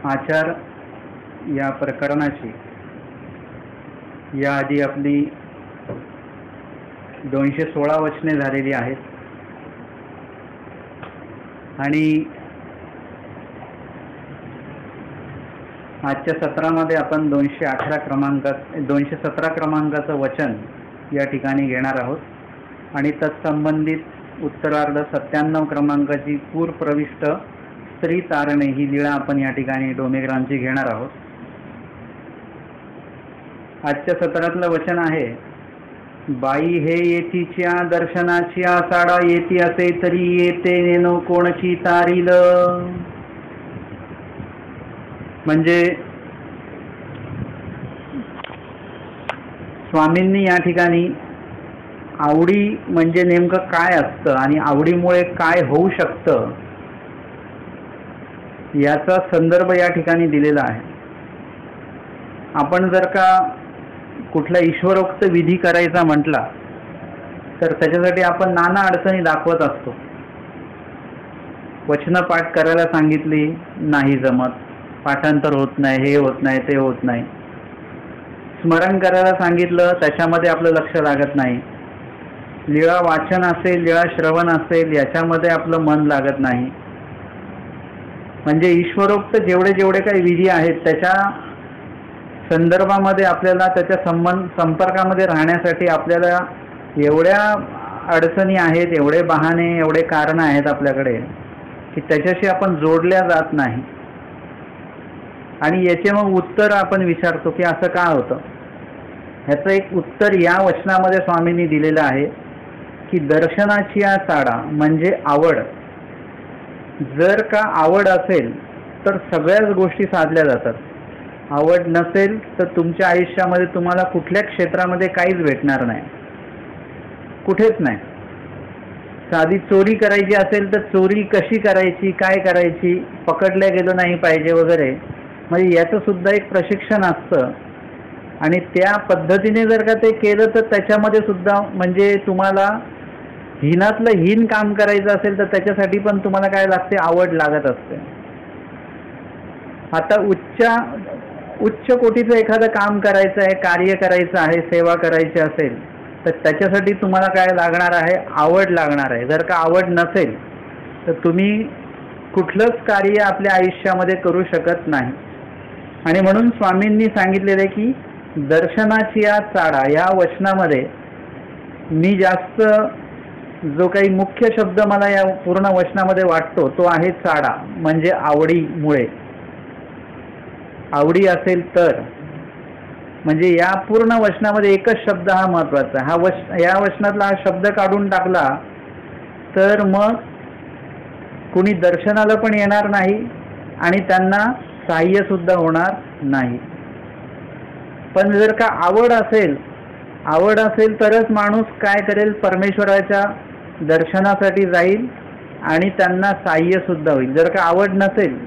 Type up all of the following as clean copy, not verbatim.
आचार या प्रकरणाची याआधी आपली 216 वचने झालेली आहेत आणि आजच्या सत्रामध्ये आपण 217 क्रमांकाचं वचन या ठिकाणी घेणार आहोत आणि तत्संबंधित उत्तरार्ध 97 क्रमांकाची पूर प्रविष्ट स्त्री तारणे ही लीळा आपण या ठिकाणी डोमेग्रामची घेणार आहोत। आजच्या सत्रातलं वचन आहे, बाई हे येतीच्या दर्शनाची आसाडा येती असे तरी येते नेनो कोणची तारील। म्हणजे स्वामींनी या ठिकाणी आवडी म्हणजे नेमकं काय असतं आणि आवडीमुळे काय होऊ शकतं याचा संदर्भ या ठिकाणी दिलेला आहे। आपण जर का कुठला ईश्वरोक्त विधी करायचा म्हटला तर त्याच्यासाठी आपण नाना अडचणी दाखवत असतो। वचन पाठ करायला सांगितली, नाही जमत, पाठांतर होत नाही, हे होत नाही, ते होत नाही। स्मरण करायला सांगितलं, त्याच्यामध्ये आपलं लक्ष लागत नाही। लीळा वाचन असेल, लीळा श्रवण असेल, याच्यामध्ये आपलं मन लागत नाही। म्हणजे ईश्वरोक्त जेवढे जेवढे काही विधी आहेत त्याच्या संदर्भामध्ये आपल्याला त्याच्या संपर्कामध्ये राहण्यासाठी आपल्याला एवढ्या अडचणी आहेत, एवढे बहाणे, एवढे कारण आहेत आपल्याकडे की त्याच्याशी आपण जोडल्या जात नाही। आणि याचे मग उत्तर आपण विचारतो की असं का होतं। ह्याचं एक उत्तर या वचनामध्ये स्वामींनी दिलेलं आहे की दर्शनाची या चाडा म्हणजे आवड। जर का आवड असेल तर सगळ्याच गोष्टी साधल्या जातात। आवड नसेल तर तुमच्या आयुष्यामध्ये तुम्हाला कुठल्या क्षेत्रामध्ये काहीच भेटणार नाही, कुठेच नाही। साधी चोरी करायची असेल तर चोरी कशी करायची, काय करायची, पकडल्या गेलो नाही पाहिजे वगैरे, म्हणजे याचं सुद्धा एक प्रशिक्षण असतं आणि त्या पद्धतीने जर का ते केलं तर त्याच्यामध्ये सुद्धा म्हणजे तुम्हाला हीनातलं हीन काम करायचं असेल तर त्याच्यासाठी पण तुम्हाला काय लागते, आवड लागत असते। आता उच्च कोटीचं एखादं काम करायचं आहे, कार्य करायचं आहे, सेवा करायची असेल तर त्याच्यासाठी तुम्हाला काय लागणार आहे, आवड लागणार आहे। जर का आवड नसेल तर तुम्ही कुठलंच कार्य आपल्या आयुष्यामध्ये करू शकत नाही। आणि म्हणून स्वामींनी सांगितलेलं आहे की दर्शनाची या चाडा या वचनामध्ये मी जास्त जो काही मुख्य शब्द मला या पूर्ण वचनामध्ये वाटतो तो आहे चाडा, म्हणजे आवडीमुळे। आवडी असेल तर, म्हणजे या पूर्ण वचनामध्ये एकच शब्द हा महत्वाचा आहे। या वचनातला हा शब्द काढून टाकला तर मग कुणी दर्शनाला पण येणार नाही आणि त्यांना सहाय्य सुद्धा होणार नाही। पण जर का आवड असेल तरच माणूस काय करेल, परमेश्वराच्या दर्शनासाठी जाईल आणि त्यांना सहाय्य सुद्धा होईल। जर का आवड नसेल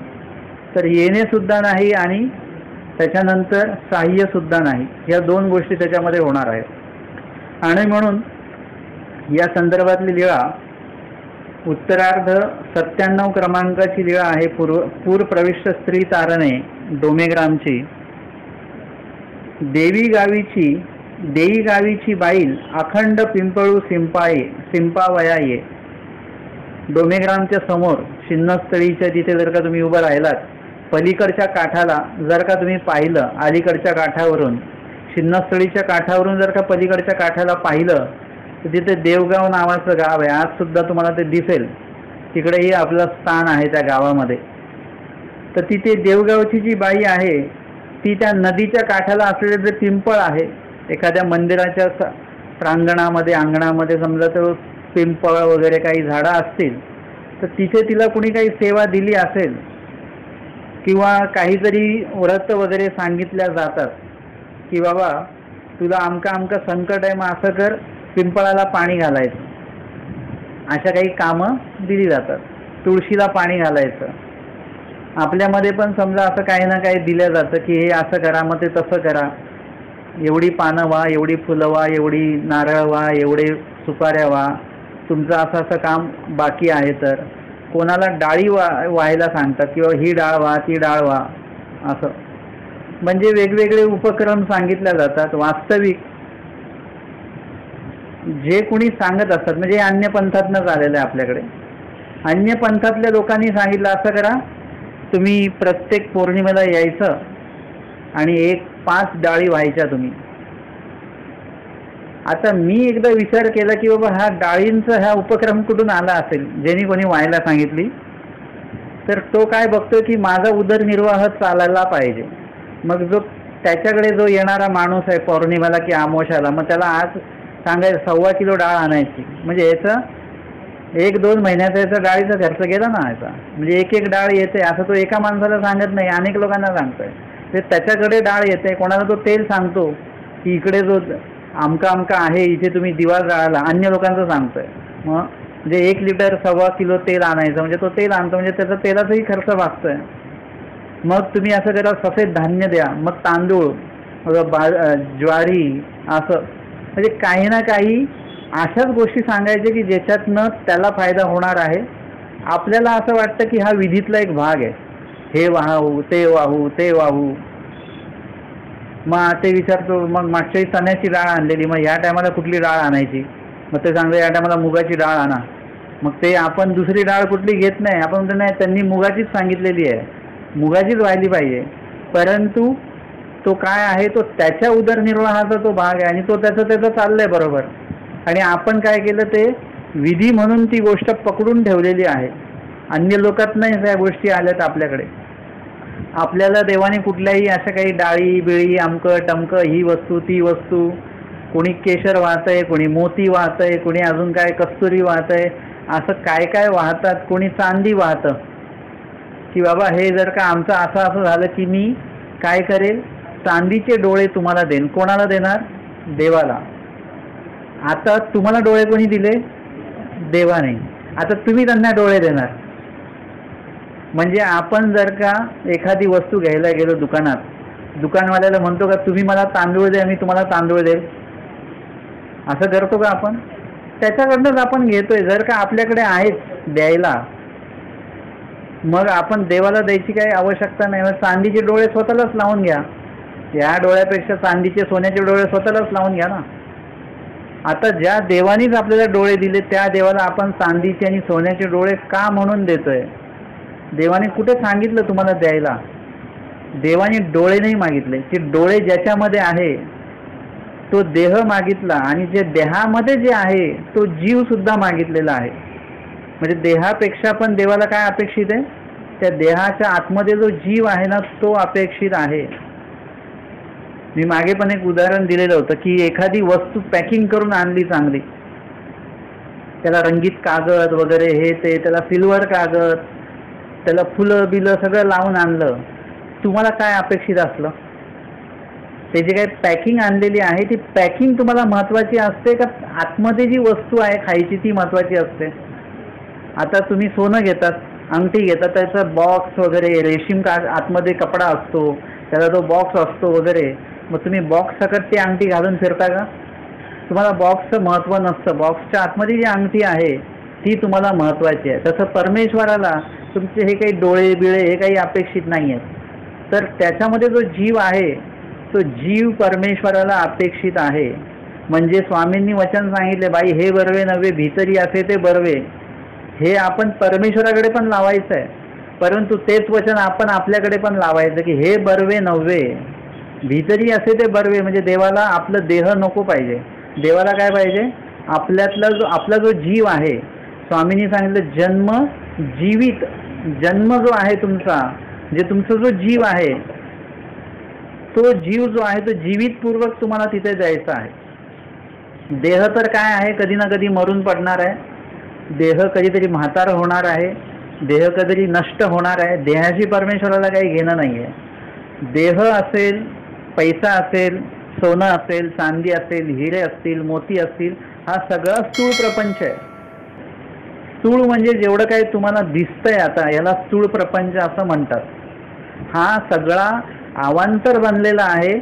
तर येणे सुद्धा नाही आणि त्याच्यानंतर सहाय्य सुद्धा नाही, या दोन गोष्टी त्याच्यामध्ये होणार आहेत। आणि म्हणून या संदर्भातली लीळा उत्तरार्ध 97 क्रमांकाची लीळा आहे, पूर प्रविष्ट स्त्री तारणे डोमेग्रामची। देई गावीची बाईल अखंड पिंपळू सिंपावया ये। डोमेग्रामच्या समोर शिन्नस्थळीच्या तिथे जर का तुम्ही उभं राहिलात, पलीकडच्या काठाला जर का तुम्ही पाहिलं, अलीकडच्या काठावरून शिन्नस्थळीच्या काठावरून जर का पलीकडच्या काठाला पाहिलं तर तिथे देवगाव नावाचं गाव आहे। आज सुद्धा तुम्हाला ते दिसेल, तिकडेही आपलं स्थान आहे त्या गावामध्ये। तर तिथे देवगावची जी बाई आहे ती त्या नदीच्या काठाला असलेले जे पिंपळ आहे, एखाद्या मंदिराच्या प्रांगणामध्ये अंगणामध्ये समजा तर पिंपळ वगैरे काही झाडं असतील तर तिथे तिला कुणी काही सेवा दिली असेल किंवा काहीतरी व्रत वगैरे सांगितल्या जातात की बाबा तुला आमका संकट आहे, मग असं कर, पिंपळाला पाणी घालायचं, अशा काही कामं दिली जातात। तुळशीला पाणी घालायचं, आपल्यामध्ये पण समजा असं काही ना काही दिलं जातं की हे असं करा, मग ते तसं करा, एवढी पानं व्हा, एवढी फुलं व्हा, एवढी नारळ व्हा, एवढे सुपाऱ्या व्हा, तुमचं असं असं काम बाकी आहे। तर कोणाला डाळी व्हायला सांगतात किंवा ही डाळ व्हा, ती डाळ व्हा, असं म्हणजे वेगवेगळे उपक्रम सांगितले जातात. वास्तविक जे कोणी सांगत असतात म्हणजे अन्य पंथातनंच आलेलं आहे आपल्याकडे. अन्य पंथातल्या लोकांनी सांगितलं असं करा, तुम्ही प्रत्येक पौर्णिमेला यायचं आणि 5 डाळी व्हायच्या तुम्ही. आता मी एकदा विचार केला की बाबा हा डाळींचा हा उपक्रम कुठून आला असेल ज्यांनी कोणी व्हायला सांगितली. तर तो काय बघतो की माझा उदरनिर्वाह चालायला पाहिजे. मग त्याच्याकडे जो येणारा माणूस आहे पौर्णिमेला की अमावस्याला, मग त्याला आज सांगायचं 1.25 किलो डाळ आणायची, म्हणजे याचं 1-2 महिन्याचा याचा डाळीचा खर्च गेला ना याचा. म्हणजे एक डाळ येते असं तो एका माणसाला सांगत नाही, अनेक लोकांना सांगतोय. ते त्याच्याकडे डाळ येते, कोणाला तो तेल सांगतो की इकडे जो आमका आहे इथे तुम्ही दिवा जाळायला, अन्य लोकांचं सांगतोय. मग म्हणजे 1 लिटर 1.25 किलो तेल आणायचं, म्हणजे तो तेल आणतो म्हणजे त्याचा तेलाचाही खर्च भागतोय. मग तुम्ही असं करा, सफेद धान्य द्या, मग तांदूळ, ज्वारी, असं म्हणजे काही ना काही अशाच गोष्टी सांगायचे की ज्याच्यातनं त्याला फायदा होणार आहे. आपल्याला असं वाटतं की हा विधीतला एक भाग आहे, हे वाहू ते वाहू ते वाहू. मग ते विचारतो, मग मागच्या चण्याची डाळ आणलेली, मग या टायमाला कुठली डाळ आणायची? मग ते सांगतो या टायमाला मुगाची डाळ आणा. मग ते आपण दुसरी डाळ कुठली घेत नाही, आपण म्हणतो नाही त्यांनी मुगाचीच सांगितलेली आहे, मुगाचीच व्हायली पाहिजे. परंतु तो काय आहे, तो त्याच्या उदरनिर्वाहाचा तो भाग आहे आणि तो त्याचं चाललंय बरोबर. आणि आपण काय केलं, ते विधी म्हणून ती गोष्ट पकडून ठेवलेली आहे. अन्य लोकात नाही त्या गोष्टी आल्यात आपल्याकडे. आपल्याला देवाने कुठल्याही अशा काही डाळी बिळी अमकं टमकं ही वस्तू ती वस्तू, कोणी केशर वाहतंय, कोणी मोती वाहतंय, कोणी अजून काय कस्तुरी वाहतंय, असं काय काय वाहतात. कोणी चांदी वाहतं की बाबा हे जर का आमचं असं झालं की मी काय करेल, चांदीचे डोळे तुम्हाला देईन. कोणाला देणार? देवाला. आता तुम्हाला डोळे कोणी दिले? देवाने. आता तुम्ही त्यांना डोळे देणार. म्हणजे आपण जर का एखादी वस्तू घ्यायला गेलो दुकानात, दुकानवाल्याला म्हणतो का तुम्ही मला तांदूळ द्या, मी तुम्हाला तांदूळ देईल? असं करतो का आपण? त्याच्याकडनंच आपण घेतोय. जर का आपल्याकडे आहेत द्यायला, मग आपण देवाला द्यायची काही आवश्यकता नाही. मग चांदीचे डोळे स्वतःलाच लावून घ्या. या डोळ्यापेक्षा चांदीचे सोन्याचे डोळे स्वतःलाच लावून घ्या ना. आता ज्या देवानीच आपल्याला डोळे दिले त्या देवाला आपण चांदीचे आणि सोन्याचे डोळे का म्हणून देतोय? देवाने कुठे सांगितलं तुम्हाला द्यायला? देवाने डोळे नाही मागितले. ते डोळे ज्याच्यामध्ये आहे तो देह मागितला, आणि जे देहामध्ये जे आहे तो जीव सुद्धा मागितलेला आहे. म्हणजे देहापेक्षा पण देवाला काय अपेक्षित आहे? त्या देहाच्या आतमध्ये जो जीव आहे ना तो अपेक्षित आहे. मी मागे पण एक उदाहरण दिलेलं होतं की एखादी वस्तू पॅकिंग करून आणली चांगली, त्याला रंगीत कागद वगैरे हे ते, त्याला सिल्वर कागद, त्याला फुलं बिलं सगळं लावून आणलं. तुम्हाला काय अपेक्षित असलं? त्याची काय पॅकिंग आणलेली आहे, ती पॅकिंग तुम्हाला महत्त्वाची असते का आतमध्ये जी वस्तू आहे खायची ती महत्त्वाची असते? आता तुम्ही सोनं घेतात, अंगठी घेतात, त्याचा बॉक्स वगैरे रेशीम का आतमध्ये कपडा असतो, त्याला तो बॉक्स असतो वगैरे, मग तुम्ही बॉक्स सकट ती अंगठी घालून फिरता का? तुम्हाला बॉक्सचं महत्त्व नसतं. बॉक्सच्या आतमध्ये जी अंगठी आहे ती तुम्हाला महत्त्वाची आहे. तसं परमेश्वराला तुमचे हे काही डोळे बिळे हे काही अपेक्षित नाही आहेत. तर त्याच्यामध्ये जो जीव आहे तो जीव परमेश्वराला अपेक्षित आहे. म्हणजे स्वामींनी वचन सांगितले, बाई हे बर्वे नव्हे भीतरी असे ते बर्वे, हे आपण परमेश्वराकडे पण लावायचं आहे. परंतु तेच वचन आपण आपल्याकडे पण लावायचं की हे बर्वे नव्हे भीतरी असे ते बर्वे. म्हणजे देवाला आपलं देह नको पाहिजे. देवाला काय पाहिजे? आपला जो जीव आहे. स्वामींनी सांगितलं जन्म जीवित, जन्म जो आहे तुमचा, जे तुमचा जो जीव आहे तो जीव जो आहे तो जीवितपूर्वक तुम्हाला तिथे जायचा आहे. देह तर काय आहे, कधी ना कधी मरून पडणार आहे. देह कधीतरी म्हातार होणार आहे. देह कधीतरी नष्ट होणार आहे. देहाशी परमेश्वराला काही घेणं नाही आहे. देह असेल, पैसा असेल, सोनं असेल, चांदी असेल, हिरे असतील, मोती असतील, हा सगळा स्थूळ प्रपंच आहे. स्थूळ म्हणजे जेवढं काही तुम्हाला दिसतंय आता याला स्थूळ प्रपंच असं म्हणतात. हा सगळा अवांतर बनलेला आहे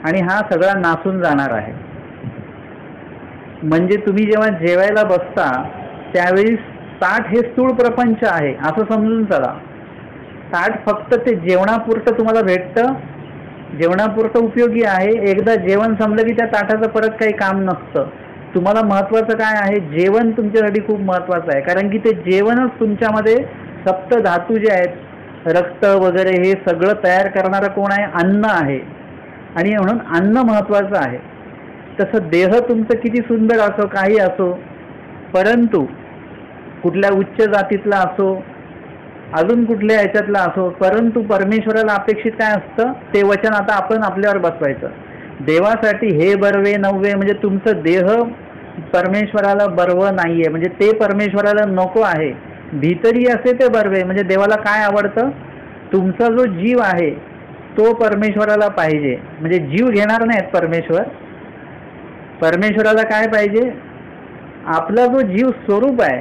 आणि हा सगळा नासून जाणार आहे. म्हणजे तुम्ही जेव्हा जेवायला बसता त्यावेळी ताट हे स्थूळ प्रपंच आहे असं समजून चला. ताट फक्त ते जेवणापुरतं तुम्हाला भेटतं, जेवणापुरतं उपयोगी आहे. एकदा जेवण संपलं की त्या ताटाचं परत काही काम नसतं. तुम्हाला महत्त्वाचं काय आहे? जेवण तुमच्यासाठी खूप महत्त्वाचं आहे, कारण की ते जेवणच तुमच्यामध्ये सप्त धातू जे आहेत, रक्त वगैरे हे सगळं तयार करणारं कोण आहे? अन्न आहे. आणि म्हणून अन्न महत्त्वाचं आहे. तसं देह तुमचं किती सुंदर असो, काही असो, परंतु कुठल्या उच्च जातीतला असो, अजून कुठल्या ह्याच्यातला असो, परंतु परमेश्वराला अपेक्षित काय असतं? ते वचन आता आपण आपल्यावर बसवायचं. देवासाठी हे बर्वे नव्हे, म्हणजे तुमचं देह परमेश्वराला बर्व नाहीये, म्हणजे ते परमेश्वराला नको आहे. भीतरी असे ते बर्वे, म्हणजे देवाला काय आवडतं? तुमचा जो जीव आहे तो परमेश्वराला पाहिजे. म्हणजे जीव घेणार नाहीत परमेश्वर. परमेश्वराला काय पाहिजे? आपला जो जीव स्वरूप आहे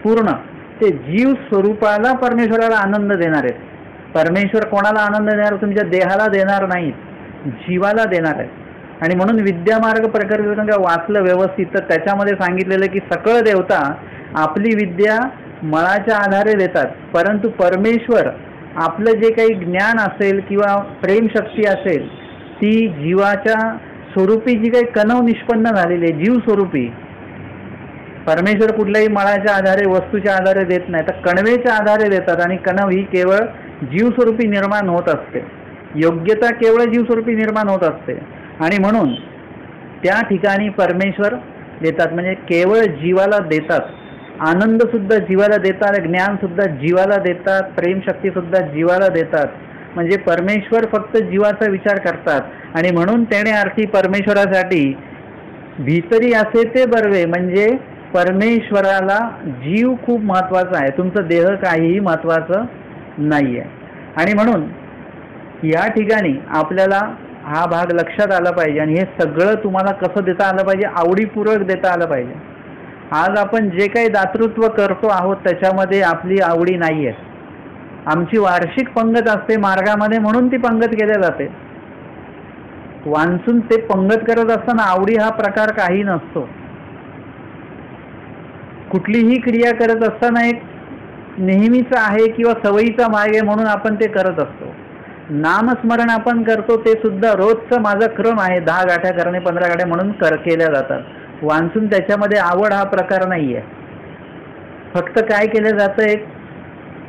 पूर्ण, ते जीव स्वरूपाला परमेश्वराला आनंद देणार आहेत. परमेश्वर कोणाला आनंद देणार? तुमच्या देहाला देणार नाहीत, जीवाला देणार आहे. आणि म्हणून विद्यामार्ग प्रकरण वाचलं व्यवस्थित, तर त्याच्यामध्ये सांगितलेलं की सकळ देवता आपली विद्या मळाच्या आधारे देतात, परंतु परमेश्वर आपलं जे काही ज्ञान असेल किंवा प्रेमशक्ती असेल ती जीवाच्या स्वरूपी जी काही कणव निष्पन्न झालेली आहे, जीव स्वरूपी. परमेश्वर कुठल्याही मळाच्या आधारे, वस्तूच्या आधारे देत नाही, तर कणवेच्या आधारे देतात. आणि कणव ही केवळ जीवस्वरूपी निर्माण होत असते, योग्यता केवळ जीवस्वरूपी निर्माण होत असते. आणि म्हणून त्या ठिकाणी परमेश्वर देतात, म्हणजे केवळ जीवाला देतात. आनंद सुद्धा जीवाला देतात, ज्ञान सुद्धा जीवाला देतात, प्रेमशक्ती सुद्धा जीवाला देतात. म्हणजे परमेश्वर फक्त जीवाचा विचार करतात. आणि म्हणून त्याने अर्थी परमेश्वरासाठी भीतरी असे ते बर्वे, म्हणजे परमेश्वराला जीव खूप महत्त्वाचा आहे, तुमचं देह काहीही महत्त्वाचं नाही आहे. आणि म्हणून या ठिकाणी आपल्याला हा भाग लक्षात आला पाहिजे. आणि हे सगळं तुम्हाला कसं देता आलं पाहिजे? आवडीपूर्वक देता आलं पाहिजे. आज आपण जे काही दातृत्व करतो आहोत त्याच्यामध्ये आपली आवडी नाही आहे. आमची वार्षिक पंगत असते मार्गामध्ये, म्हणून ती पंगत केल्या जाते. वांचून ते पंगत करत असताना आवडी हा प्रकार काही नसतो. कुठलीही क्रिया करत असताना एक नेहमीचा आहे किंवा सवयीचा मार्ग आहे म्हणून आपण ते करत असतो. नामस्मरण आपण करतो ते सुद्धा रोजचा माझा क्रम आहे, 10 गाठ्या करणे, 15 गाठ्या म्हणून केल्या जातात. वांचून त्याच्यामध्ये आवड हा प्रकार नाही आहे. फक्त काय केलं जातं,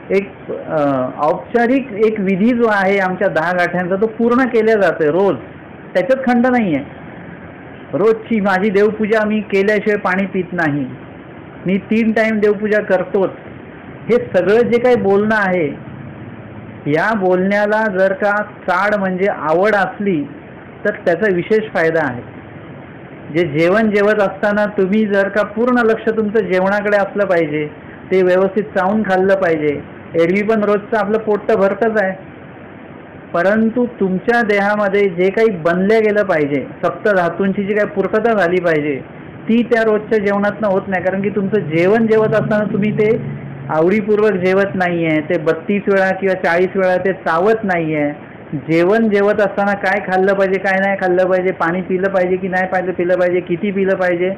एक औपचारिक एक विधी जो आहे आमच्या 10 गाठ्यांचा तो पूर्ण केल्या जातोय रोज, त्याच्यात खंड नाही आहे. रोजची माझी देवपूजा मी केल्याशिवाय पाणी पित नाही, मी 3 टाइम देवपूजा करतोच. हे सगळं जे काही बोलणं आहे, या बोलण्याला जर का चाड म्हणजे आवड असली तर त्याचा विशेष फायदा आहे. जे जेवण जेवत असताना तुम्ही जर का पूर्ण लक्ष तुमचं जेवणाकडे असलं पाहिजे, ते व्यवस्थित चावून खाल्लं पाहिजे. एरवी पण रोजचं आपलं पोट तर भरतच आहे, परंतु तुमच्या देहामध्ये जे काही बनल्या गेलं पाहिजे, सप्त धातूंची जी काही पूर्तता झाली पाहिजे, ती त्या रोजच्या जेवणातनं होत नाही. कारण की तुमचं जेवण जेवत असताना तुम्ही ते आवडीपूर्वक जेवत नाही आहे, ते 32 वेळा किंवा 40 वेळा ते चावत नाही आहे. जेवण जेवत असताना काय खाल्लं पाहिजे, काय नाही खाल्लं पाहिजे, पाणी पिलं पाहिजे की नाही पिलं पाहिजे, किती पिलं पाहिजे,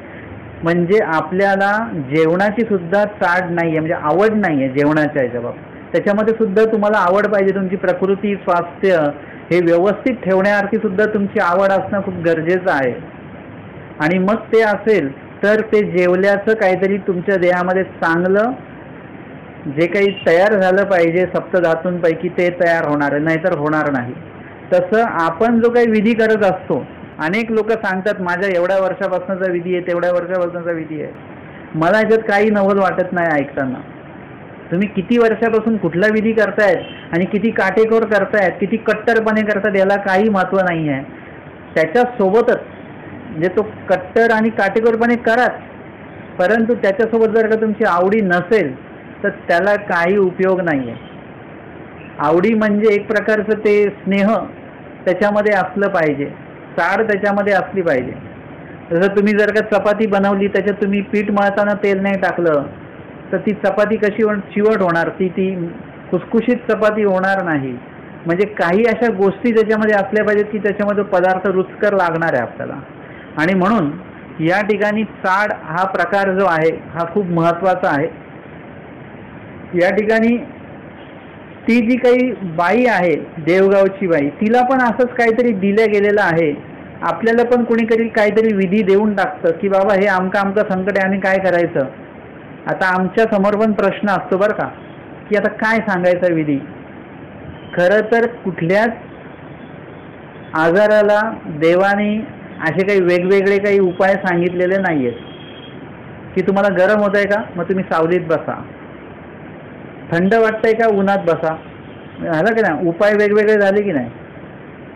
म्हणजे आपल्याला जेवणाची सुद्धा चाड नाही आहे, म्हणजे आवड नाही आहे जेवणाच्या ह्याच्या बाबतीत. त्याच्यामध्ये सुद्धा तुम्हाला आवड पाहिजे. तुमची प्रकृती, स्वास्थ्य हे व्यवस्थित ठेवण्याअर्थी सुद्धा तुमची आवड असणं खूप गरजेचं आहे. आणि मग ते असेल तर ते जेवल्याचं काहीतरी तुमच्या देहामध्ये चांगलं जे काही तयार झालं पाहिजे सप्तधातूंपैकी ते तयार होणार आहे, नाहीतर होणार नाही. तसं आपण जो काही विधी करत असतो, अनेक लोक सांगतात माझ्या एवढ्या वर्षापासूनचा विधी आहे, तेवढ्या वर्षापासूनचा विधी आहे. मला याच्यात काही नवल वाटत नाही ऐकताना. तुम्ही किती वर्षापासून कुठला विधी करतायत आणि किती काटेकोर करतायत, किती कट्टरपणे करतात, याला काही महत्त्व नाही आहे. त्याच्यासोबतच म्हणजे तो कट्टर आणि काटेकोरपणे कराच, परंतु त्याच्यासोबत जर का तुमची आवडी नसेल तर त्याला काही उपयोग नाही आहे. आवडी म्हणजे एक प्रकारचं ते स्नेह त्याच्यामध्ये असलं पाहिजे, चाड त्याच्यामध्ये असली पाहिजे. जसं तुम्ही जर का चपाती बनवली, त्याच्यात तुम्ही पीठ मळताना तेल नाही टाकलं तर ती चपाती कशी चिवट होणार, ती खुसखुशीत चपाती होणार नाही. म्हणजे काही अशा गोष्टी त्याच्यामध्ये असल्या पाहिजेत की त्याच्यामध्ये पदार्थ रुचकर लागणार आहे आपल्याला. आणि म्हणून या ठिकाणी चाड हा प्रकार जो आहे हा खूप महत्त्वाचा आहे. या ठिकाणी ती जी काही बाई आहे देवगावची बाई, तिला पण असंच काहीतरी दिलं गेलेलं आहे. आपल्याला पण कुणीतरी काहीतरी विधी देऊन टाकतं की बाबा हे आमका आमका संकट आहे, आम्ही काय करायचं. आता आमच्या समोर पण प्रश्न असतो बरं का, की आता काय सांगायचा विधी. खरं तर कुठल्याच आजाराला देवाने असे काही वेगवेगळे काही उपाय सांगितलेले नाही आहेत. की तुम्हाला गरम होत आहे का, मग तुम्ही सावलीत बसा. थंड वाटतंय का, उन्हात बसा. झालं की नाही, उपाय वेगवेगळे झाले की नाही.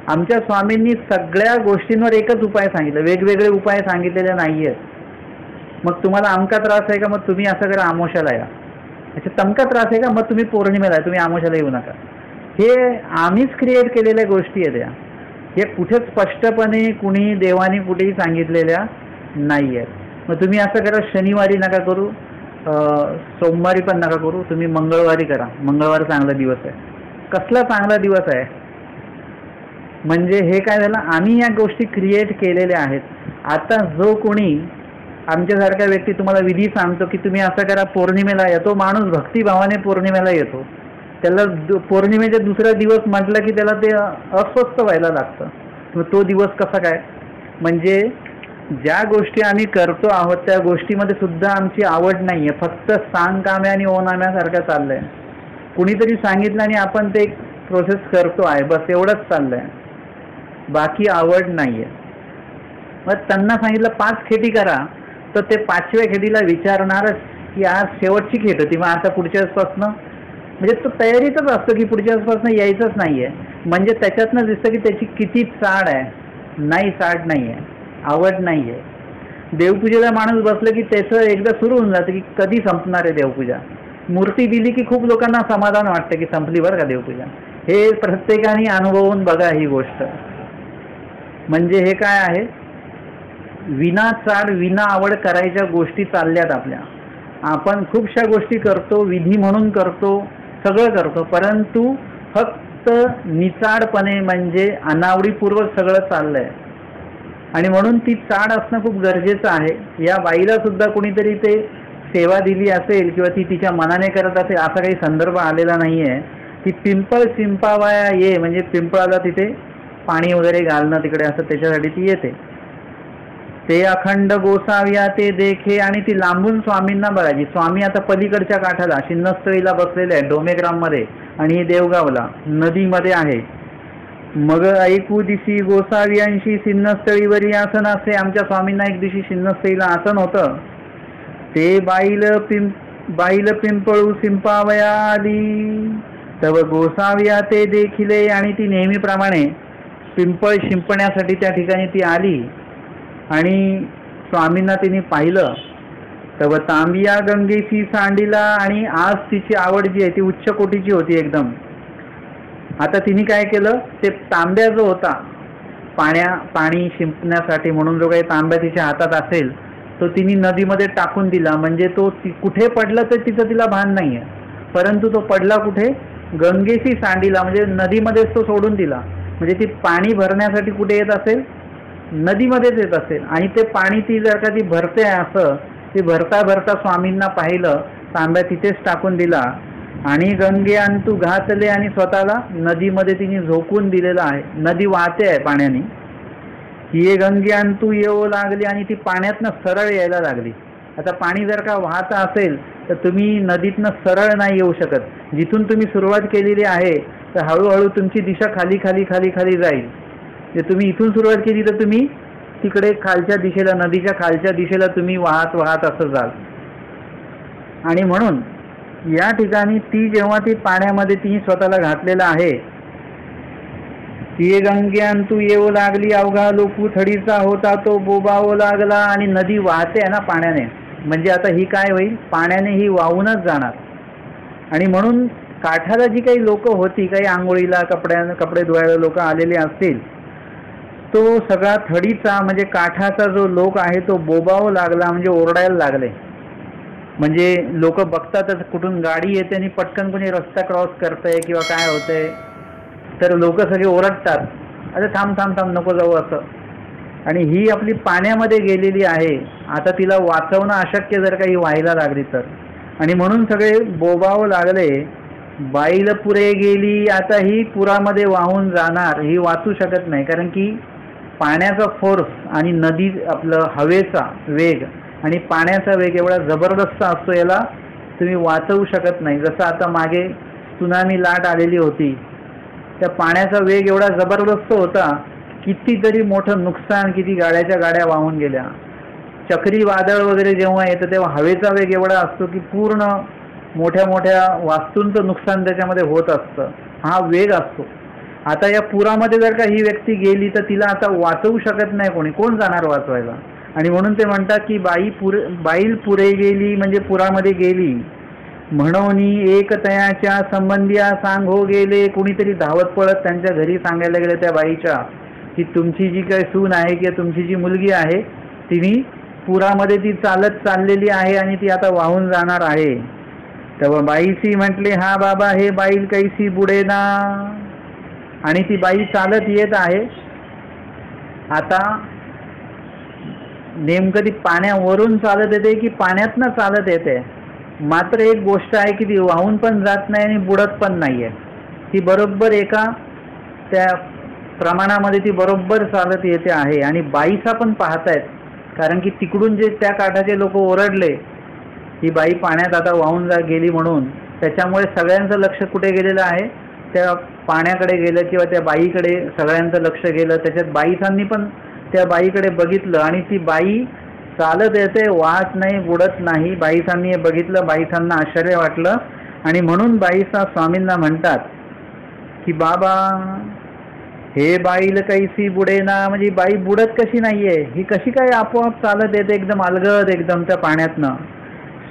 आमच्या स्वामींनी सगळ्या गोष्टींवर एकच उपाय सांगितलं, वेगवेगळे उपाय सांगितलेले नाही आहेत. मग तुम्हाला अमका त्रास आहे का, मग तुम्ही असं करा, आमोशाला या. अच्छा, तमका त्रास आहे का, मग तुम्ही पौर्णिमेला या, तुम्ही आमोशाला येऊ नका. हे आम्हीच क्रिएट केलेल्या गोष्टी आहेत या. हे कुठेच स्पष्टपणे कुणी देवाने कुठेही सांगितलेल्या नाही आहेत. मग तुम्ही असं करा, शनिवारी नका करू, सोमवारी पण नका करू, तुम्ही मंगळवारी करा. मंगळवार चांगला दिवस आहे. कसला चांगला दिवस आहे, म्हणजे हे काय झालं, आम्ही या गोष्टी क्रिएट केलेल्या आहेत. आता जो कोणी आमच्यासारखा व्यक्ती तुम्हाला विधी सांगतो की तुम्ही असं करा, पौर्णिमेला येतो, माणूस भक्तिभावाने पौर्णिमेला येतो. त्याला पौर्णिमेचा दुसरा दिवस म्हटलं की त्याला ते अस्वस्थ व्हायला लागतं. मग तो दिवस कसा काय, म्हणजे ज्या गोष्टी आम्ही करतो आहोत त्या गोष्टीमध्ये सुद्धा आमची आवड नाही आहे. फक्त सांगकाम्या आणि ओनाम्यासारखं चाललं आहे. कुणीतरी सांगितलं आणि आपण ते प्रोसेस करतो आहे, बस एवढंच चाललं आहे, बाकी आवड नाही आहे. मग त्यांना सांगितलं 5 खेटी करा, तर ते 5व्या खेटीला विचारणारच की आज शेवटची खेट होती, मग आता पुढच्या वेळेसपासनं, म्हणजे तो तयारीतच असतो की पुढच्या वेळेसपासनं यायचंच नाही आहे. म्हणजे त्याच्यातनं दिसतं की त्याची किती चाड आहे. नाही, चाड नाही आहे, आवड नाही आहे. देवपूजेला माणूस बसलं की त्याचं एकदा सुरू होऊन जातं की कधी संपणार आहे देवपूजा. मूर्ती दिली की खूप लोकांना समाधान वाटतं की संपली बरं का देवपूजा. हे प्रत्येकाने अनुभवून बघा ही गोष्ट. म्हणजे हे काय आहे, विना चाड विना आवड करायच्या गोष्टी चालल्यात आपल्या. आपण खूपशा गोष्टी करतो, विधी म्हणून करतो, सगळं करतो, परंतु फक्त निचाडपणे म्हणजे अनावडीपूर्वक सगळं चाललंय. आणि म्हणून ती चाड असणं खूप गरजेचं आहे. या बाईला सुद्धा कोणीतरी ते सेवा दिली असेल किंवा ती तिच्या मनाने करत असेल, असा काही संदर्भ आलेला नाही आहे. ती पिंपळ शिंपावया ये, म्हणजे पिंपळाला तिथे पाणी वगैरे घालणं तिकडे, असं त्याच्यासाठी ती येते. ते अखंड गोसाव्या ते देखे, आणि ती लांबून स्वामींना बघायची. स्वामी आता पलीकडच्या काठाला शिन्नस्थळीला बसलेले आहे, डोमेग्राममध्ये, आणि ही देवगावला नदीमध्ये आहे. मग ऐकू दिशी गोसाव्यांशी शिन्नस्थळीवरी आसन असे. आमच्या स्वामींना एक दिवशी शिन्नस्थळीला आसन होतं. ते बाईल पिंपळू शिंपावया आली, तव गोसाव्या ते देखिले. आणि ती नेहमीप्रमाणे पिंपळ शिंपण्यासाठी त्या ठिकाणी ती आली आणि स्वामींना तिने पाहिलं. तव तांबिया गंगेशी सांडीला, आणि आज तिची आवड जी आहे ती उच्च कोटीची होती एकदम. आता तिने काय केलं, ते तांब्या जो होता पाणी शिंपण्यासाठी म्हणून जो काही तांब्या तिच्या हातात असेल तो तिने नदीमध्ये टाकून दिला. म्हणजे तो कुठे पडला तर तिचं तिला भान नाही आहे, परंतु तो पडला कुठे, गंगेशी सांडीला, म्हणजे नदीमध्येच तो सोडून दिला. म्हणजे ती पाणी भरण्यासाठी कुठे येत असेल, नदीमध्येच येत असेल. आणि ते पाणी ती जर का ती भरते असं, ती भरता भरता स्वामींना पाहिलं, तांब्या तिथेच टाकून दिला आणि गंगे अंतू घातले, आणि स्वतःला नदीमध्ये तिने झोकून दिलेलं आहे. नदी वाहते आहे पाण्याने. ही गंगे अंतू येऊ लागली आणि ती पाण्यातनं सरळ यायला लागली. आता पाणी जर का वाहत असेल तर तुम्ही नदीतनं सरळ नाही येऊ शकत. जिथून तुम्ही सुरुवात केलेली आहे तर हळूहळू तुमची दिशा खाली खाली खाली खाली जाईल. जे तुम्ही इथून सुरुवात केली तर तुम्ही तिकडे खालच्या दिशेला, नदीच्या खालच्या दिशेला तुम्ही वाहत वाहत असं जाल. आणि म्हणून या ठिकाणी ती जेव्हा ती पाण्यामध्ये तिने स्वतःला घातलेलं आहे, ती गंग्यान तू येऊ लागली, अवघा लोकू थडीचा होता तो बोबावू लागला. आणि नदी वाहते आहे ना पाण्याने, म्हणजे आता ही काय होईल, पाण्याने ही वाहूनच जाणार. आणि म्हणून काठाला जी काही लोक होती, काही आंघोळीला कपडे धुवायला लोक आलेले असतील, तो सगळा थडीचा म्हणजे काठाचा जो लोक आहे तो बोबावू लागला, म्हणजे ओरडायला लागले. म्हणजे लोक बघतातच कुठून गाडी येते आणि पटकन कोणी रस्ता क्रॉस करतंय किंवा काय होतंय, तर लोक सगळे ओरडतात, अरे थांब थांब थांब नको जाऊ असं. आणि ही आपली पाण्यामध्ये गेलेली आहे, आता तिला वाचवणं अशक्य जर काही व्हायला लागली तर. आणि म्हणून सगळे बोबावू लागले. बाईल पुरे गेली, आता ही पुरामध्ये वाहून जाणार, ही वाचू शकत नाही. कारण की पाण्याचा फोर्स आणि नदी आपलं हवेचा वेग आणि पाण्याचा वेग एवढा जबरदस्त असतो, याला तुम्ही वाचवू शकत नाही. जसं आता मागे त्सुनामी लाट आलेली होती, त्या पाण्याचा वेग एवढा जबरदस्त होता, कितीतरी मोठं नुकसान, किती गाड्याच्या गाड्या वाहून गेल्या. चक्रीवादळ वगैरे जेव्हा येतं तेव्हा हवेचा वेग एवढा असतो की पूर्ण मोठ्या मोठ्या वास्तूंचं नुकसान त्याच्यामध्ये होत असतं. हा वेग असतो. आता या पुरामध्ये जर का ही व्यक्ती गेली तर तिला आता वाचवू शकत नाही कोणी, कोण जाणार वाचवायला. आणि म्हणून ते म्हणतात की बाईल पुरे गेली म्हणजे पुरामध्ये गेली. म्हणून एक तयाच्या संबंधिया सांगो गेले, कुणीतरी धावत पळत त्यांच्या घरी सांगायला गेले त्या बाईच्या की तुमची जी काही सून आहे किंवा तुमची जी मुलगी आहे तिने पुरामध्ये ती चालत चाललेली आहे आणि ती आता वाहून जाणार आहे. तेव्हा बाईशी म्हटले, हा बाबा हे बाईल कैसी बुडेना. आणि ती बाई चालत येत आहे. आता नेमकं ती पाण्यावरून चालत येते की पाण्यातनं चालत येते. मात्र एक गोष्ट आहे की ती वाहून पण जात नाही आणि बुडत पण नाही आहे. ती बरोबर एका त्या प्रमाणामध्ये ती बरोबर चालत येते आहे. आणि बाईचा पण पाहतायत, कारण की तिकडून जे त्या काठाचे लोक ओरडले ही बाई पाण्यात आता वाहून गेली म्हणून, त्याच्यामुळे सगळ्यांचं लक्ष कुठे गेलेलं आहे, त्या पाण्याकडे गेलं किंवा त्या बाईकडे सगळ्यांचं लक्ष गेलं. त्याच्यात बाईसांनी पण त्या बाईकडे बघितलं आणि ती बाई चालत येते, वाहत नाही, बुडत नाही. बाईसांनी हे बघितलं, बाईसांना आश्चर्य वाटलं आणि म्हणून बाईसा स्वामींना म्हणतात की बाबा हे बाईल कैसी बुडेना, म्हणजे बाई बुडत कशी नाहीये, ही कशी काय आपोआप चालत येते एकदम अलगद एकदम त्या पाण्यातनं.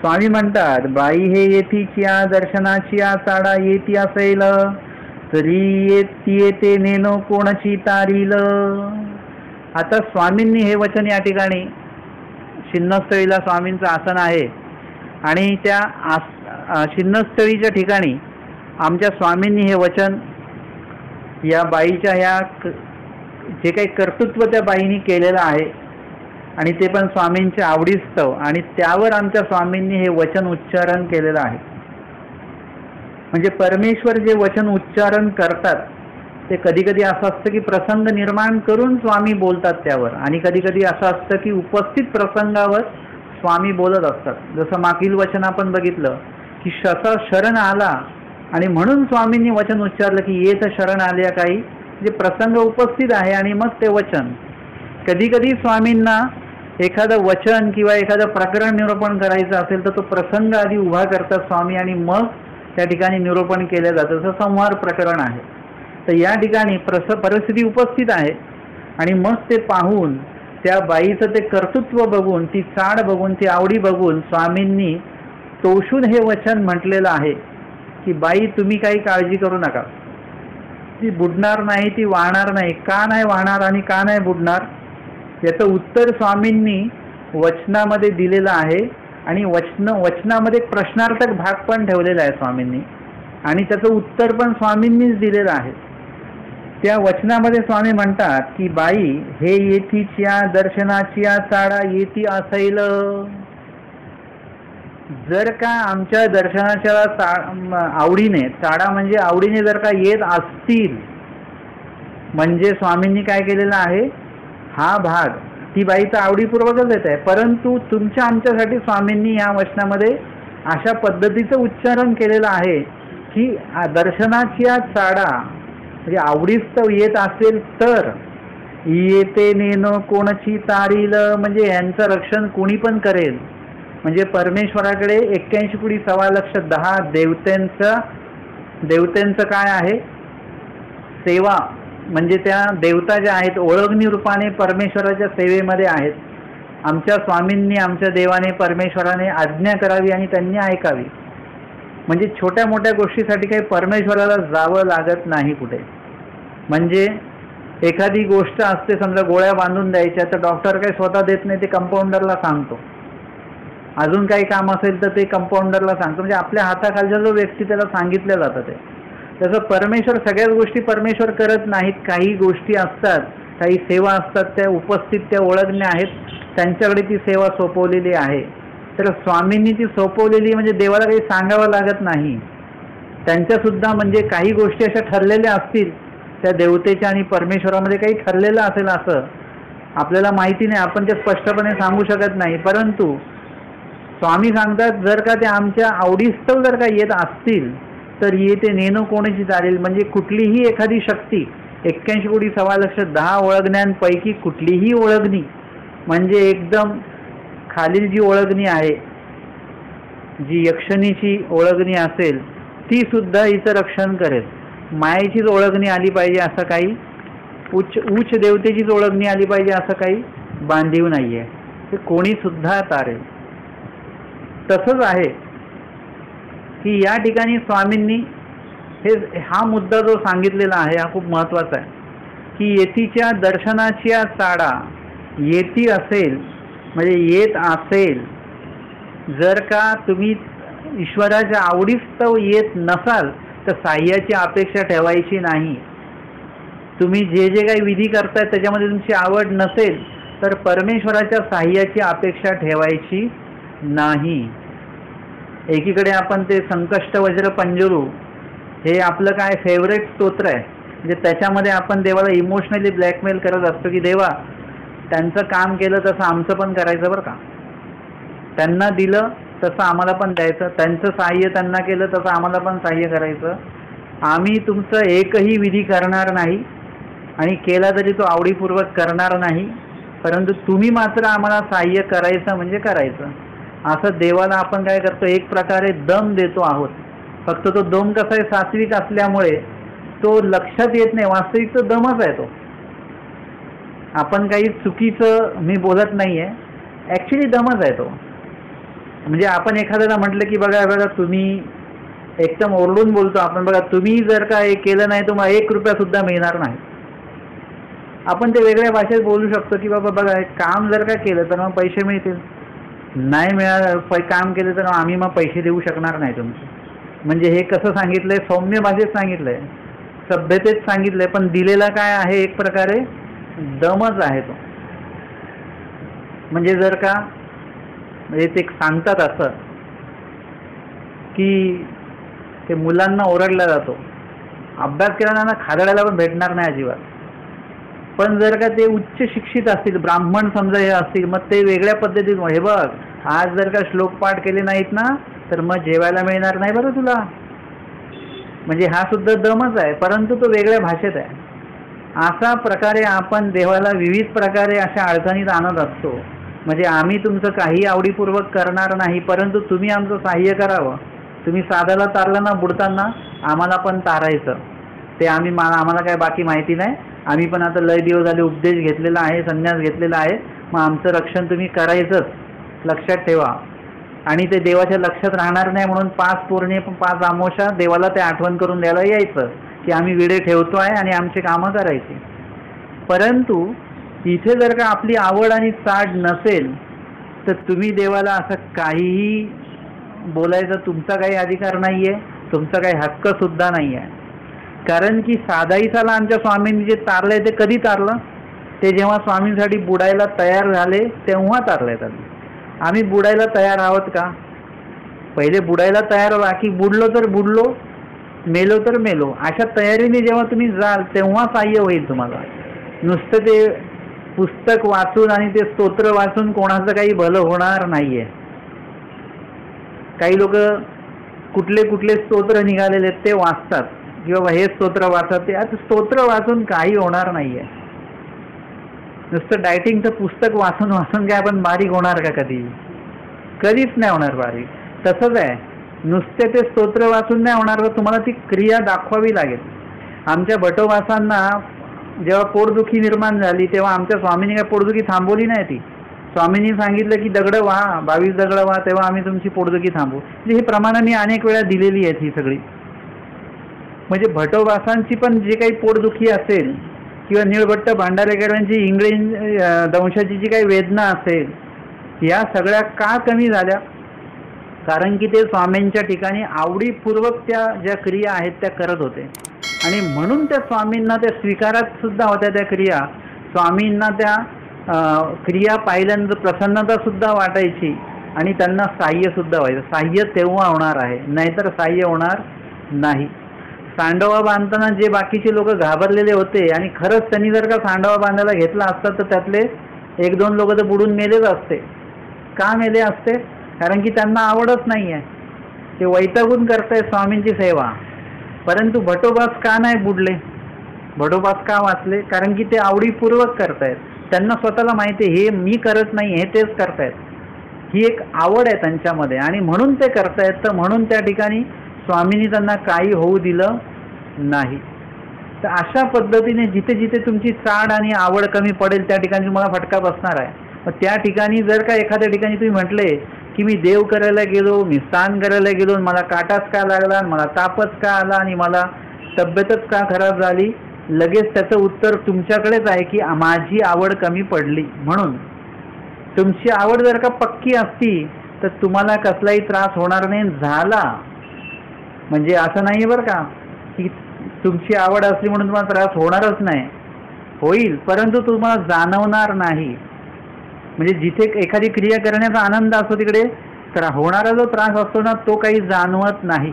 स्वामी म्हणतात बाई हे येतीच्या दर्शनाची चाडा येती असेल तरी येते नेनो कोणाची तारील. आता स्वामींनी हे वचन या ठिकाणी शिन्नस्थळीला स्वामींचं आसन आहे आणि त्या शिन्नस्थळीच्या ठिकाणी आमच्या स्वामींनी हे वचन या बाईच्या ह्या जे काही कर्तृत्व त्या बाईंनी केलेलं आहे आणि ते पण स्वामींच्या आवडीस्तव, आणि त्यावर आमच्या स्वामींनी हे वचन उच्चारण केलेलं आहे. म्हणजे परमेश्वर जे वचन उच्चारण करतात ते कधी कधी असं असतं की प्रसंग निर्माण करून स्वामी बोलतात त्यावर, आणि कधी कधी असं असतं की उपस्थित प्रसंगावर स्वामी बोलत असतात. जसं मागील वचन आपण बघितलं की शरण आला आणि म्हणून स्वामींनी वचन उच्चारलं की येत शरण आल्या काही, जे प्रसंग उपस्थित आहे आणि मग ते वचन. कधी कधी स्वामींना एखादं वचन किंवा एखादं प्रकरण निरूपण करायचं असेल तर तो प्रसंग आधी उभा करतात स्वामी आणि मग त्या ठिकाणी निरूपण केलं जातं. जसं संहार प्रकरण आहे, तर या ठिकाणी परिस्थिती उपस्थित आहे आणि मग ते पाहून त्या बाईचं ते कर्तृत्व बघून, ती चाड बघून, ती आवडी बघून स्वामींनी तोषून हे वचन म्हटलेलं आहे की बाई तुम्ही काही काळजी करू नका, ती बुडणार नाही, ती वाहणार नाही. का नाही वाहणार आणि का नाही बुडणार याचं उत्तर स्वामींनी वचनामध्ये दिलेलं आहे. आणि वचनामध्ये एक प्रश्नार्थक भाग पण ठेवलेला आहे स्वामींनी, आणि त्याचं उत्तर पण स्वामींनीच दिलेलं आहे. त्या वचनामध्ये स्वामी म्हणतात की बाई हे येतीच्या दर्शनाची चाडा येती असेल. जर का आमच्या दर्शनाच्या आवडीने, चाडा म्हणजे आवडीने जर का येत असतील, म्हणजे स्वामींनी काय केलेलं आहे, हा भाग ती बाईचा आवडीपूर्वकच येत आहे. परंतु तुमच्या आमच्यासाठी स्वामींनी या वचनामध्ये अशा पद्धतीचं उच्चारण केलेलं आहे की दर्शनाची चाडा म्हणजे आवडीस्तव येत असेल तर येते नेनो कोणाची तारील, म्हणजे यांचं रक्षण कोणी पण करेल. म्हणजे परमेश्वराकडे 81 कोटी 1,10,10 देवतेंचं काय आहे, सेवा. म्हणजे त्या देवता ज्या आहेत ओळखणी रूपाने परमेश्वराच्या सेवेमध्ये आहेत. आमच्या स्वामींनी, आमच्या देवाने, परमेश्वराने आज्ञा करावी आणि त्यांनी ऐकावी. म्हणजे छोट्या मोठ्या गोष्टीसाठी काही परमेश्वराला जावं लागत नाही कुठे. म्हणजे एखादी गोष्ट असते, समजा गोळ्या बांधून द्यायच्या, तर डॉक्टर काही स्वतः देत नाही, ते कंपाऊंडरला सांगतो. अजून काही काम असेल तर ते कंपाऊंडरला सांगतो. म्हणजे आपल्या हाताखालचा जो व्यक्ती त्याला सांगितलं जातं ते. तसं परमेश्वर सगळ्याच गोष्टी परमेश्वर करत नाहीत. काही गोष्टी असतात, काही सेवा असतात, त्या उपस्थित त्या ओळखण्या आहेत, त्यांच्याकडे ती सेवा सोपवलेली आहे. तर स्वामींनी ती सोपवलेली म्हणजे देवाला काही सांगावं लागत नाही. त्यांच्यासुद्धा म्हणजे काही गोष्टी अशा ठरलेल्या असतील, त्या देवतेच्या आणि परमेश्वरामध्ये काही ठरलेलं असेल असं आपल्याला माहिती नाही, आपण ते स्पष्टपणे सांगू शकत नाही. परंतु स्वामी सांगतात जर का ते आमच्या आवडीस्तव जर का येत असतील तर येते नेणं कोणाची चालेल. म्हणजे कुठलीही एखादी शक्ती 81 कोटी सव्वा लक्ष 10 ओळखण्यांपैकी कुठलीही ओळखणी म्हणजे एकदम खालील जी ओळखणी आहे, जी यक्षणीची ओळखणी असेल ती सुद्धा हिचं रक्षण करेल. मायेचीच ओळखणी आली पाहिजे असं काही, उच्च देवतेचीच ओळखणी आली पाहिजे असं काही बांधीव नाही आहे, ते कोणी सुद्धा तारेल. तसंच आहे की या ठिकाणी स्वामींनी हा मुद्दा जो सांगितलेला आहे हा खूप महत्त्वाचा आहे की येतीच्या दर्शनाच्या चाडा येती असेल म्हणजे येत असेल, जर का तुम्ही ईश्वराच्या आवडीस्तव येत नसाल तर साह्याची अपेक्षा ठेवायची नाही. तुम्ही जे जे काही विधी करताय त्याच्यामध्ये तुमची आवड नसेल तर परमेश्वराच्या साह्याची अपेक्षा ठेवायची नाही. एकीकडे आपण ते संकष्ट वज्र पंजरू हे आपलं काय फेवरेट स्तोत्र आहे, म्हणजे त्याच्यामध्ये आपण देवाला इमोशनली ब्लॅकमेल करत असतो की देवा त्यांचं काम केलं तसं आमचं पण करायचं बरं का, त्यांना दिलं तसं आम्हाला पण द्यायचं, त्यांचं साह्य त्यांना केलं तसं आम्हाला पण साह्य करायचं. आम्ही तुमचं एकही विधी करणार नाही आणि केला तरी तो आवडीपूर्वक करणार नाही, परंतु तुम्ही मात्र आम्हाला साह्य करायचं म्हणजे करायचं. असं देवाला आपण काय करतो, एक प्रकारे दम देतो आहोत. फक्त तो दम कसा आहे सात्विक असल्यामुळे तो लक्षात येत नाही, वास्तविक तो दमच आहे. तो आपण काही चुकीचं मी बोलत नाही आहे, ॲक्च्युली दमच आहे तो. म्हणजे आपण एखाद्याला म्हटलं की बघा तुम्ही एकदम ओरडून बोलतो आपण, बघा तुम्ही जर का हे केलं नाही तुम्हाला 1 रुपया सुद्धा मिळणार नाही. आपण ते वेगळ्या भाषेत बोलू शकतो की बाबा बघा हे काम जर का केलं तर मग पैसे मिळतील, नाही काम केलं तर आम्ही मग पैसे देऊ शकणार नाही तुमचे. म्हणजे हे कसं सांगितलंय, सौम्य भाषेत सांगितलंय, सभ्यतेत सांगितलंय, पण दिलेला काय आहे एक प्रकारे दमच आहे तो. म्हणजे जर का म्हणजे ते सांगतात असं की ते मुलांना ओरडला जातो, अभ्यास केल्यानं खादड्याला पण भेटणार नाही अजिबात. पण जर का ते उच्च शिक्षित असतील, ब्राह्मण समजा हे असतील, मग ते वेगळ्या पद्धतीत हे बघ आज जर का श्लोक पाठ केले नाहीत ना तर मग जेवायला मिळणार नाही बरं तुला. म्हणजे हा सुद्धा दमच आहे, परंतु तो वेगळ्या भाषेत आहे. अशा प्रकारे आपण देवाला विविध प्रकारे अशा अडचणीत आणत असतो. म्हणजे आम्ही तुमचं काही आवडीपूर्वक करणार नाही, परंतु तुम्ही आमचं साह्य करावं. तुम्ही साधाला तारलं ना बुडताना आम्हाला पण तारायचं, ते आम्हाला काय बाकी माहिती नाही. आम्ही पण आता लय दिवस झाले उपदेश घेतलेला आहे, संन्यास घेतलेला आहे, मग आमचं रक्षण तुम्ही करायचंच, लक्षात ठेवा. आणि ते देवाच्या लक्षात राहणार नाही म्हणून 5 पौर्णिमा 5 अमावस्या देवाला ते आठवण करून द्यायला यायचं की आम्ही विडे ठेवतो आहे आणि आमची कामं करायची. परंतु इथे जर का आपली आवड आणि चाड नसेल तर तुम्ही देवाला असं काहीही बोलायचा तुमचा काही अधिकार नाही आहे, तुमचा काही हक्कसुद्धा नाही आहे. कारण की साधाईसाला आमच्या स्वामींनी जे तारलं आहे ते कधी तारलं, ते जेव्हा स्वामींसाठी बुडायला तयार झाले तेव्हा तारलं आहे. आम्ही बुडायला तयार आहोत का? पहिले बुडायला तयार व्हा की बुडलो तर बुडलो, मेलो तर मेलो. अशा तयारीने जेव्हा तुम्ही जाल तेव्हा साह्य होईल तुम्हाला. नुसतं ते पुस्तक वाचून आणि ते स्तोत्र वाचून कोणाचं काही भलं होणार नाही आहे. काही लोक कुठले कुठले स्तोत्र निघालेले आहेत ते वाचतात की बाबा हे स्तोत्र वाचतात, ते आता स्तोत्र वाचून काही होणार नाही आहे. नुसतं डायटिंगचं पुस्तक वाचून वाचून काय आपण बारीक होणार का? कधीच नाही होणार बारीक. तसंच आहे, नुसते ते स्तोत्र वाचून नाही होणार, तर तुम्हाला ती क्रिया दाखवावी लागेल. आमच्या भटोबासांना जेव्हा पोटदुखी निर्माण झाली तेव्हा आमच्या स्वामींनी काय पोटदुखी थांबवली नाही. ती स्वामींनी सांगितलं की दगडं व्हा, 22 दगडं व्हा, तेव्हा आम्ही तुमची पोटदुखी थांबवू. म्हणजे ही प्रमाणं मी अनेक वेळा दिलेली आहेत ही सगळी. म्हणजे भटोबासांची पण जे काही पोटदुखी असेल किंवा निळभट्ट भांडारेकरांची इंग्रज दंशाची जी काही वेदना असेल, या सगळ्या का कमी झाल्या? कारण की ते स्वामींच्या ठिकाणी आवडीपूर्वक त्या ज्या क्रिया आहेत त्या करत होते आणि म्हणून त्या स्वामींना त्या स्वीकारत सुद्धा होत्या त्या क्रिया. स्वामींना त्या क्रिया पाहिल्यानंतर प्रसन्नता सुद्धा वाटायची आणि त्यांना साह्य सुद्धा व्हायचं. साह्य तेव्हा होणार आहे, नाहीतर साह्य होणार नाही. सांडोबा बांधताना जे बाकीचे लोक घाबरलेले होते आणि खरंच त्यांनी जर का सांडोबा बांधायला घेतला असता तर त्यातले 1-2 लोक तर बुडून मेलेच असते. का मेले असते? कारण की त्यांना आवडच नाही आहे, ते वैतागून करतायत स्वामींची सेवा. परंतु भटोबास का नाही बुडले? भटोबास का वाचले? कारण की ते आवडीपूर्वक करतायत. त्यांना स्वतःला माहिती आहे हे मी करत नाही, हे तेच करतायत. ही एक आवड आहे त्यांच्यामध्ये आणि म्हणून ते करतायत. तर म्हणून त्या ठिकाणी स्वामींनी त्यांना काही होऊ दिलं नाही. तर अशा पद्धतीने जिथे जिथे तुमची चाड आणि आवड कमी पडेल त्या ठिकाणी तुम्हाला फटका बसणार आहे. मग त्या ठिकाणी जर का एखाद्या ठिकाणी तुम्ही म्हटले की मी देव करायला गेलो, मी स्नान करायला गेलो, मला काटाच का लागला, मला तापच का आला आणि मला तब्येतच का खराब झाली, लगेच त्याचं उत्तर तुमच्याकडेच आहे की माझी आवड कमी पडली. म्हणून तुमची आवड जर का पक्की असती तर तुम्हाला कसलाही त्रास होणार नाही. झाला म्हणजे असं नाही बरं का की तुमची आवड असली म्हणून तुम्हाला त्रास होणारच नाही, होईल परंतु तुम्हाला जाणवणार नाही. म्हणजे जिथे एखादी क्रिया करण्याचा आनंद असतो तिकडे तर होणारा जो त्रास असतो ना तो काही जाणवत नाही.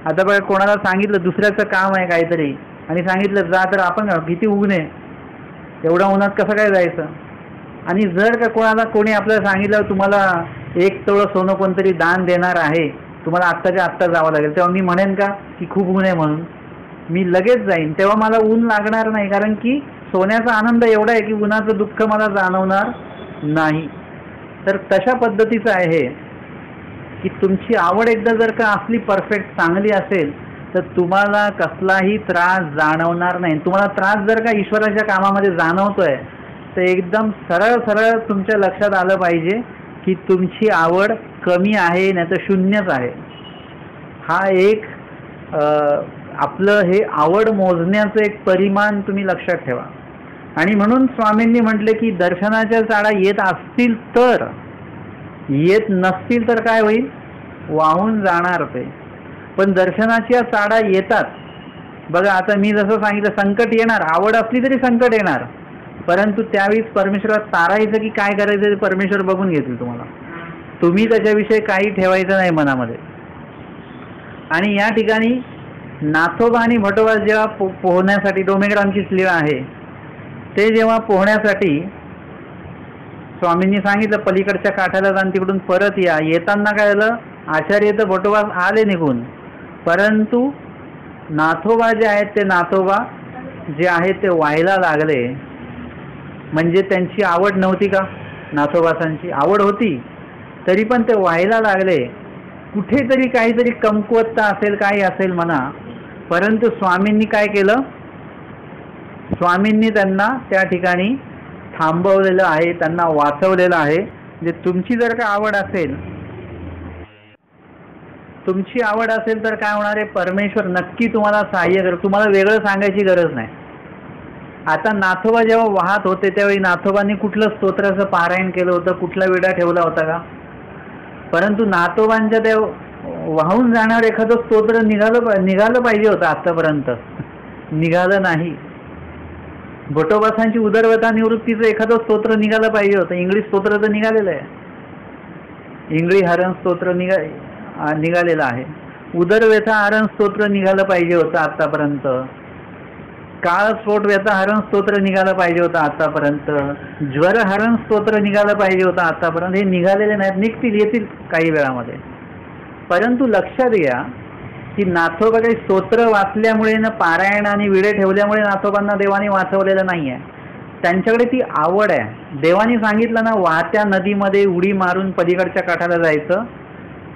आता बघा कोणाला सांगितलं दुसऱ्याचं काम आहे काहीतरी आणि सांगितलं जा, तर आपण किती ऊन आहे, एवढ्या उन्हात कसं काय जायचं. आणि जर का कोणी आपल्याला सांगितलं तुम्हाला 1 तोळं सोनं कोणतरी दान देणार आहे, तुम्हाला आत्ताच्या आत्ता जावं लागेल, तेव्हा मी म्हणेन का की खूप ऊन आहे म्हणून? मी लगेच जाईन. तेव्हा मला ऊन लागणार नाही, कारण की सोन्याचा आनंद एवढा आहे की उन्हाचं दुःख मला जाणवणार नाही. तर तशा पद्धतीचं आहे हे की तुमची आवड एकदा जर का असली परफेक्ट चांगली असेल तर तुम्हाला कसलाही त्रास जाणवणार नाही. तुम्हाला त्रास जर का ईश्वराच्या कामामध्ये जाणवतोय तर एकदम सरळ सरळ तुमच्या लक्षात आलं पाहिजे की तुमची आवड कमी आहे नाही तर शून्यच आहे. हा एक आपलं हे आवड मोजण्याचं एक परिमाण तुम्ही लक्षात ठेवा. आणि म्हणून स्वामींनी म्हटले की दर्शनाच्या चाळा येत असतील तर, येत नसतील तर काय होईल? वाहून जाणार ते. पण दर्शनाच्या चाडा येतात. बघा आता मी जसं सांगितलं संकट येणार, आवड असली तरी संकट येणार, परंतु त्यावेळी परमेश्वरात तारायचं की काय करायचं ते परमेश्वर बघून घेतील तुम्हाला. तुम्ही त्याच्याविषयी काही ठेवायचं नाही मनामध्ये. आणि या ठिकाणी नाथोबा आणि भटोबा जेव्हा पोहण्यासाठी, डोमेग्रामचीच लीळा आहे, ते जेव्हा पोहण्यासाठी स्वामींनी सांगितलं पलीकडच्या काठाला जाऊन तिकडून परत या. येताना काय झालं, आचार्य तर भटोबा आले निघून, परंतु नाथोबा जे आहेत ते नाथोबा जे आहेत ते व्हायला लागले. म्हणजे त्यांची आवड नव्हती का? नाथोबासांची आवड होती तरी पण ते व्हायला लागले. कुठेतरी काहीतरी कमकुवतता असेल, काही असेल म्हणा, परंतु स्वामींनी काय केलं? स्वामींनी त्यांना त्या ठिकाणी थांबवलेलं आहे, त्यांना वाचवलेलं आहे. म्हणजे तुमची जर का आवड असेल, तुमची आवड असेल तर काय होणार आहे? परमेश्वर नक्की तुम्हाला सहाय्य करेल. तुम्हाला वेगळं सांगायची गरज नाही. आता नाथोबा जेव्हा वाहत होते त्यावेळी नाथोबांनी कुठलं स्तोत्राचं पारायण केलं होतं, कुठला विडा ठेवला होता का? परंतु नाथोबांच्या त्या वाहून जाण्यावर एखादं स्तोत्र निघालं पाहिजे होतं, आतापर्यंत निघालं नाही. भटोबासांची उदरव्यथा निवृत्तीचं एखादं स्तोत्र निघालं पाहिजे होतं. इंग्लिश स्तोत्र तर निघालेलं आहे, इंगळी हरण स्तोत्र निघालेलं आहे. उदरव्यथा हरण स्तोत्र निघालं पाहिजे होतं आतापर्यंत. काळ स्फोट व्यथा हरण स्तोत्र निघालं पाहिजे होतं आतापर्यंत. ज्वर हरण स्तोत्र निघालं पाहिजे होतं आतापर्यंत. हे निघालेले नाहीत, निघतील, येतील काही वेळामध्ये. परंतु लक्षात घ्या की नाथोबा काही स्तोत्र वाचल्यामुळे ना, पारायण आणि विडे ठेवल्यामुळे नाथोबांना देवाने वाचवलेलं नाही आहे. त्यांच्याकडे ती आवड आहे. देवाने सांगितलं ना वाहत्या नदीमध्ये उडी मारून पलीकडच्या काठाला जायचं,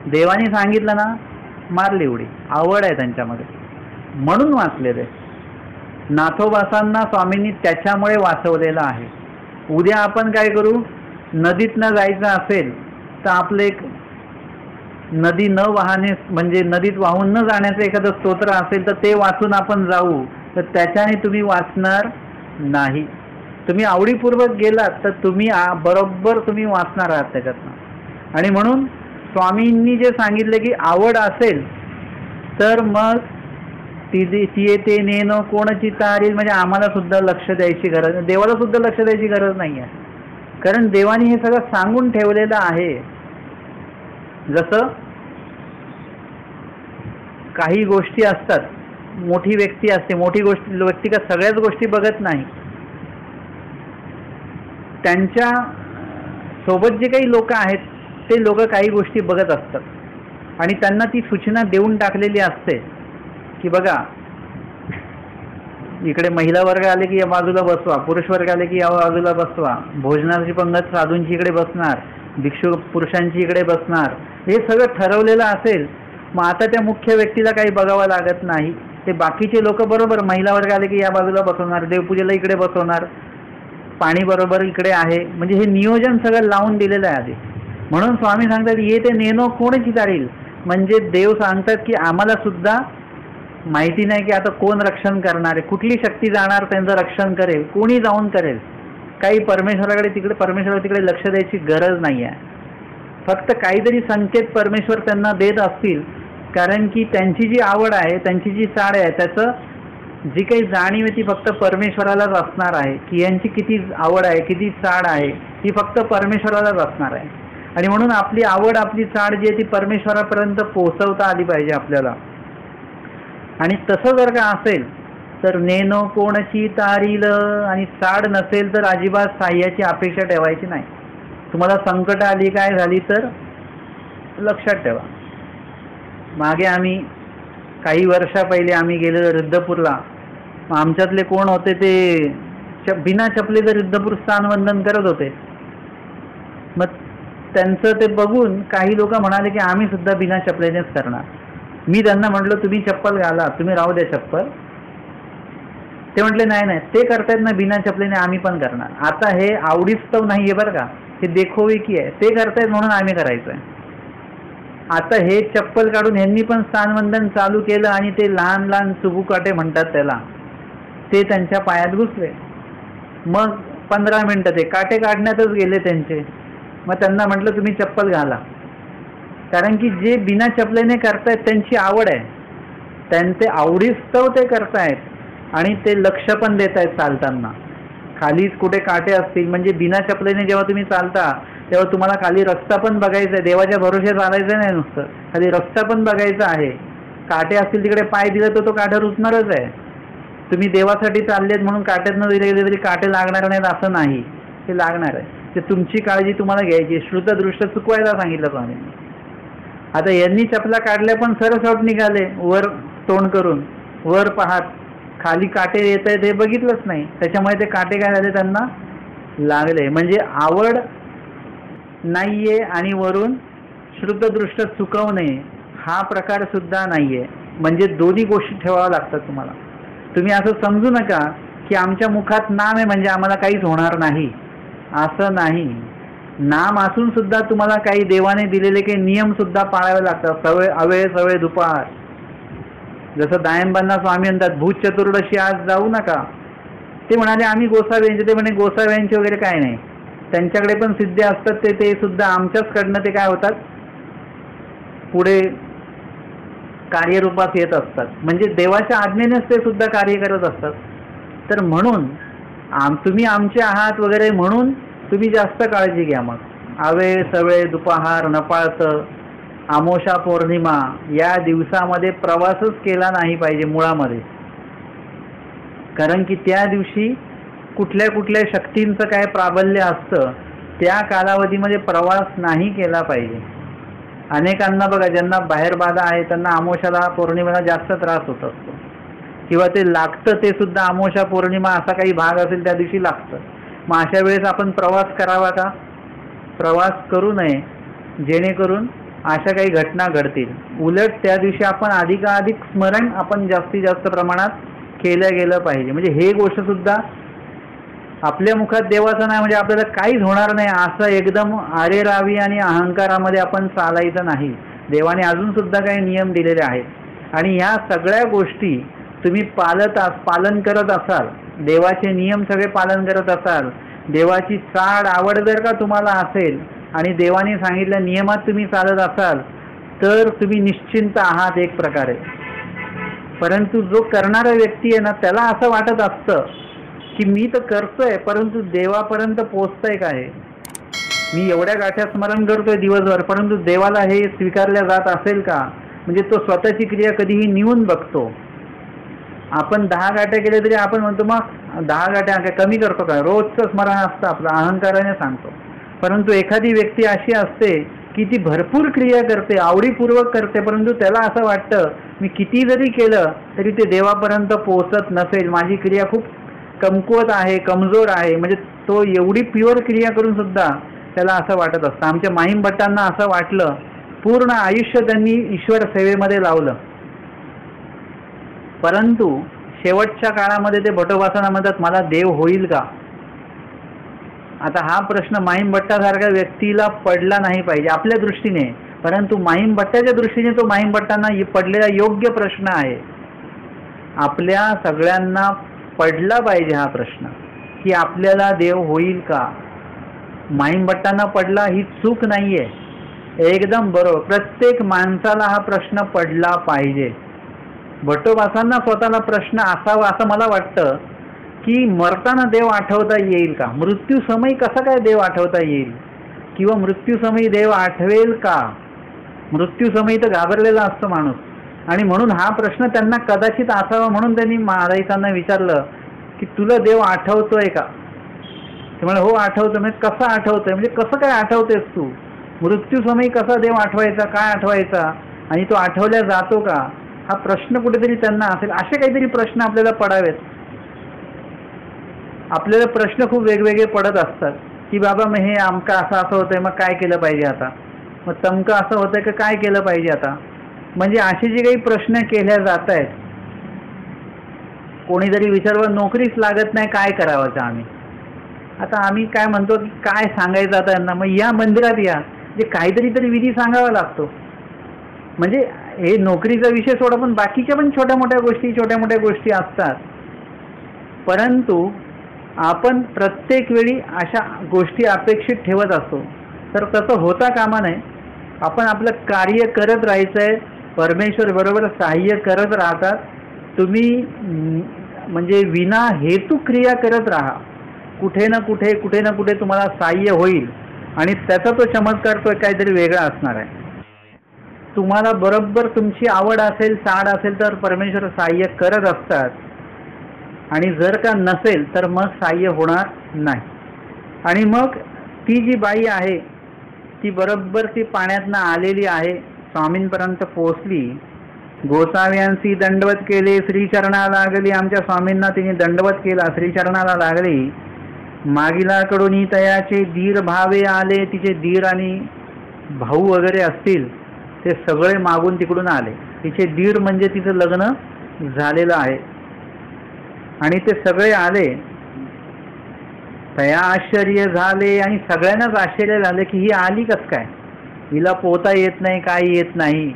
देवाने सांगितलं ना मारली उडी. आवड आहे त्यांच्यामध्ये म्हणून वाचलेले. नाथोबासांना स्वामींनी त्याच्यामुळे वाचवलेलं आहे. उद्या आपण काय करू, नदीत न जायचं असेल तर आपलं एक नदी न वाहणे म्हणजे नदीत वाहून न जाण्याचं एखादं स्तोत्र असेल तर ते वाचून आपण जाऊ, तर त्याच्याने तुम्ही वाचणार नाही. तुम्ही आवडीपूर्वक गेलात तर तुम्ही बरोबर तुम्ही वाचणार आहात त्याच्यातनं. आणि म्हणून स्वामींनी जे सांगितले की आवड असेल तर मग ती येते नेनो कोणाची तारील, म्हणजे आम्हाला सुद्धा लक्ष द्यायची गरज, देवाला सुद्धा लक्ष द्यायची गरज नाही आहे, कारण देवाने हे सगळं सांगून ठेवलेलं आहे. जसं काही गोष्टी असतात, मोठी व्यक्ती असते, मोठी व्यक्ती का सगळ्याच गोष्टी बघत नाही. त्यांच्या सोबत जे काही लोक आहेत ते लोक काही गोष्टी बघत असतात आणि त्यांना ती सूचना देऊन टाकलेली असते की बघा, इकडे महिला वर्ग आले की या बाजूला बसवा, पुरुष वर्ग आले की या बाजूला बसवा, भोजनाची पंगत साधूंची इकडे बसणार, भिक्षू पुरुषांची इकडे बसणार, हे सगळं ठरवलेलं असेल. मग आता त्या मुख्य व्यक्तीला काही बघावं लागत नाही. ते बाकीचे लोक बरोबर महिला वर्ग आले की या बाजूला बसवणार, देवपूजेला इकडे बसवणार, पाणी बरोबर इकडे आहे. म्हणजे हे नियोजन सगळं लावून दिलेलं आहे आधी. म्हणून स्वामी सांगतात ये ते नेनो कोणची तारील. म्हणजे देव सांगतात की आम्हाला सुद्धा माहिती नाही की आता कोण रक्षण करणार आहे, कुठली शक्ती जाणार त्यांचं रक्षण करेल, कोणी जाऊन करेल. काही परमेश्वराला तिकडे लक्ष द्यायची गरज नाही आहे. फक्त काहीतरी संकेत परमेश्वर त्यांना देत असतील, कारण की त्यांची जी आवड आहे, त्यांची जी चाड आहे, त्याचं जी काही जाणीव आहे ती फक्त परमेश्वरालाच असणार आहे. की यांची किती आवड आहे, किती चाड आहे, ती फक्त परमेश्वरालाच असणार आहे. आणि म्हणून आपली आवड, आपली चाड जी आहे ती परमेश्वरापर्यंत पोहोचवता आली पाहिजे आपल्याला. आणि तसं जर का असेल तर नेनो कोणची तारील, आणि चाड नसेल तर अजिबात साह्याची अपेक्षा ठेवायची नाही. तुम्हाला संकट आली काय झाली तर लक्षात ठेवा. मागे आम्ही काही वर्षा पहिले आम्ही गेलेलो रिद्धपूरला. आमच्यातले कोण होते ते बिना चपलेचं रिद्धपूर स्थानवंदन करत होते. मग त्यांचं ते बघून काही लोक म्हणाले की आम्ही सुद्धा बिना चपलेनेच करणार. मी त्यांना म्हटलं तुम्ही चप्पल घाला, तुम्ही राहू द्या चप्पल. ते म्हटले नाही नाही, ते करतायत ना बिना चपलेने, आम्ही पण करणार. आता हे आवडीस्तव नाही आहे बरं का, हे देखोविकी आहे. ते करतायत म्हणून आम्ही करायचं आहे. आता हे चप्पल काढून ह्यांनी पण स्थानवंदन चालू केलं आणि ते लहान लहान चुबुकाटे म्हणतात त्याला, ते त्यांच्या पायात घुसले. मग 15 मिनिटं ते काटे काढण्यातच गेले त्यांचे. मग त्यांना म्हटलं तुम्ही चप्पल घाला. कारण की जे बिना चपलेने करतायत त्यांची आवड आहे, त्यांचे आवडीस्तव ते करतायत आणि ते लक्ष पण देत आहेत चालताना. खाली कुठे काटे असतील, म्हणजे बिना चपलेने जेव्हा तुम्ही चालता तेव्हा तुम्हाला खाली रस्ता पण बघायचा आहे. देवाच्या भरोश्यात चालायचं नाही नुसतं, खाली रस्ता पण बघायचा आहे. काटे असतील तिकडे पाय दिले तर तो काठा रुतणारच आहे. तुम्ही देवासाठी चाललेत म्हणून काट्यातनं दिले गेले तरी काटे लागणार नाहीत असं नाही, ते लागणार आहे. ते तुमची काळजी तुम्हाला घ्यायची. श्रुतदृष्ट चुकवायला सांगितलं स्वामी. आता यांनी चपला काढल्या पण सरसोट निघाले, वर तोंड करून वर पाहत. खाली काटे येत आहेत हे बघितलंच नाही, त्याच्यामुळे ते काटे काय झाले त्यांना लागले. म्हणजे आवड नाहीये आणि वरून श्रुतदृष्ट चुकवणे हा प्रकार सुद्धा नाहीये. म्हणजे दोन्ही गोष्टी ठेवाव्या लागतात तुम्हाला. तुम्ही असं समजू नका की आमच्या मुखात नाम आहे म्हणजे आम्हाला काहीच होणार नाही, असं नाही. नाम असून सुद्धा तुम्हाला काही देवाने दिलेले काही नियम सुद्धा पाळावे लागतात. अवेळ सवय दुपार. जसं दायंबांना स्वामी म्हणतात भूत चतुर्दशी आज जाऊ नका. ते म्हणाले आम्ही गोसाव्यांचे. ते म्हणे गोसाव्यांचे वगैरे काय नाही, त्यांच्याकडे पण सिद्धी असतात. ते सुद्धा आमच्याचकडनं ते काय होतात पुढे कार्यरूपात येत असतात. म्हणजे देवाच्या आज्ञेनेच ते सुद्धा कार्य करत असतात. तर म्हणून तुम्ही आमचे आहात वगैरे म्हणून तुम्ही जास्त काळजी घ्या. मग अवेळ सवेळ दुपार नपाळतं आमोशा पौर्णिमा या दिवसामध्ये प्रवासच केला नाही पाहिजे मुळामध्ये. कारण की त्या दिवशी कुठल्या कुठल्या शक्तींचं काय प्राबल्य असतं, त्या कालावधीमध्ये प्रवास नाही केला पाहिजे. अनेकांना बघा ज्यांना बाहेर बाधा आहे त्यांना अमावस्याला पौर्णिमेला जास्त त्रास होत असतो, किंवा ते लागतं ते सुद्धा अमावस्या पौर्णिमा असा काही भाग असेल त्या दिवशी लागतं. मग अशा वेळेस आपण प्रवास करावा का? प्रवास करू नये, जेणेकरून अशा काही घटना घडतील. उलट त्या दिवशी आपण अधिकाधिक स्मरण आपण जास्तीत जास्त प्रमाणात केलं गेलं पाहिजे. म्हणजे हे गोष्ट सुद्धा आपल्या मुखात देवाचं नाही म्हणजे आपल्याला काहीच होणार नाही असं एकदम आरेरावी आणि अहंकारामध्ये आपण चालायचं नाही. देवाने अजून सुद्धा काही नियम दिलेले आहेत आणि ह्या सगळ्या गोष्टी तुम्ही पालन करत असाल, देवाचे नियम सगळे पालन करत असाल, देवाची चाड आवड जर का तुम्हाला असेल आणि देवाने सांगितल्या नियमात तुम्ही चालत असाल तर तुम्ही निश्चिंत आहात एक प्रकारे. परंतु जो करणारा व्यक्ती आहे ना त्याला असं वाटत असतं की मी तर करतोय परंतु देवापर्यंत पोचतंय काय, मी एवढ्या गाठ्या स्मरण करतोय दिवसभर परंतु देवाला हे स्वीकारल्या जात असेल का, म्हणजे तो स्वतःची क्रिया कधीही निवून बघतो. आपण 10 गाठ्या केल्या तरी आपण म्हणतो मग 10 गाठ्या काय कमी करतो का, रोजचं स्मरण असतं आपलं, अहंकाराने सांगतो. परंतु एखादी व्यक्ती अशी असते की ती भरपूर क्रिया करते, आवडीपूर्वक करते, परंतु त्याला असं वाटतं मी किती जरी केलं तरी ते देवापर्यंत पोहोचत नसेल, माझी क्रिया खूप कमकुवत आहे, कमजोर आहे. म्हणजे तो एवढी प्युअर क्रिया करून सुद्धा त्याला असं वाटत असतं. आमच्या माहीम भट्टांना असं वाटलं, पूर्ण आयुष्य त्यांनी ईश्वर सेवेमध्ये लावलं, परंतु शेवटच्या काळामध्ये ते भटोबासांना म्हणतात मला देव होईल का. आता हा प्रश्न माहीम भट्टासारख्या व्यक्तीला पडला नाही पाहिजे आपल्या दृष्टीने, परंतु माहीम भट्टाच्या दृष्टीने तो माहीम भट्टांना पडलेला योग्य प्रश्न आहे. आपल्या सगळ्यांना पडला पाहिजे हा प्रश्न की आपल्याला देव होईल का. माहीम भट्टांना पडला ही चूक नाहीये, एकदम बरोबर. प्रत्येक माणसाला हा प्रश्न पडला पाहिजे. भट्टोबासांना स्वतःला प्रश्न असावा असं मला वाटतं की मरताना देव आठवता येईल का, मृत्यू समयी कसा काय देव आठवता येईल, किंवा मृत्यू समयी देव आठवेल का. मृत्यू समयी तर घाबरलेला असतो माणूस, आणि म्हणून हा प्रश्न त्यांना कदाचित असावा, म्हणून त्यांनी महाराजांना विचारलं की तुला देव आठवतोय का. ते म्हणे हो आठवतो. म्हणजे कसं आठवतोय, म्हणजे कसं काय आठवतेस तू, मृत्यू समयी कसा देव आठवायचा, काय आठवायचा, आणि तो आठवल्या जातो का, हा प्रश्न कुठेतरी त्यांना असेल. असे काहीतरी प्रश्न आपल्याला पडावेत. आपल्याला प्रश्न खूप वेगवेगळे पडत असतात की बाबा मग हे आमका असं असं होतंय, मग काय केलं पाहिजे आता, मग तमकं असं होतंय की काय केलं पाहिजे आता. म्हणजे असे जे काही प्रश्न केल्या जात आहेत, कोणीतरी विचारलं नोकरीच लागत नाही काय करावं आम्ही. आता आम्ही काय म्हणतो की काय सांगायचं आता यांना, मग या मंदिरात या, म्हणजे काहीतरी तरी विधी सांगावा लागतो. म्हणजे हे नोकरीचा विषय सोडा, पण बाकीच्या पण छोट्या मोठ्या गोष्टी असतात. परंतु आपण प्रत्येक वेळी अशा गोष्टी अपेक्षित ठेवत असतो, तर तसं होता कामा नये. आपण आपलं कार्य करत राहायचं आहे, परमेश्वर बरोबर सहाय्य करत राहतात. तुम्ही म्हणजे विना हेतू क्रिया करत राहा, कुठे ना कुठे तुम्हाला सहाय्य होईल, आणि त्याचा तो चमत्कार तो काहीतरी वेगळा असणार आहे. तुम्हाला बरोबर तुमची आवड असेल, साड असेल तर परमेश्वर सहाय्य करत असतात, आणि जर का नसेल तर मग सहाय्य होणार नाही. आणि मग ती जी बाई आहे ती बरोबर ती पाण्यातनं आलेली आहे, स्वामींपर्यंत पोहोचली. गोसाव्यांशी दंडवत केले, श्रीचरणा लागली. आमच्या स्वामींना तिने दंडवत केला, श्रीचरणाला लागली. मागिलाकडून तयाचे दीर भावे आले. तिचे दीर आणि भाऊ वगैरे असतील ते सगळे मागून तिकडून आले. तिचे दीर म्हणजे तिचं लग्न झालेलं आहे, आणि ते सगळे आले. तया आश्चर्य झाले, आणि सगळ्यांनाच आश्चर्य झाले की ही आली कस काय, हिला पोहता येत नाही, काही येत नाही,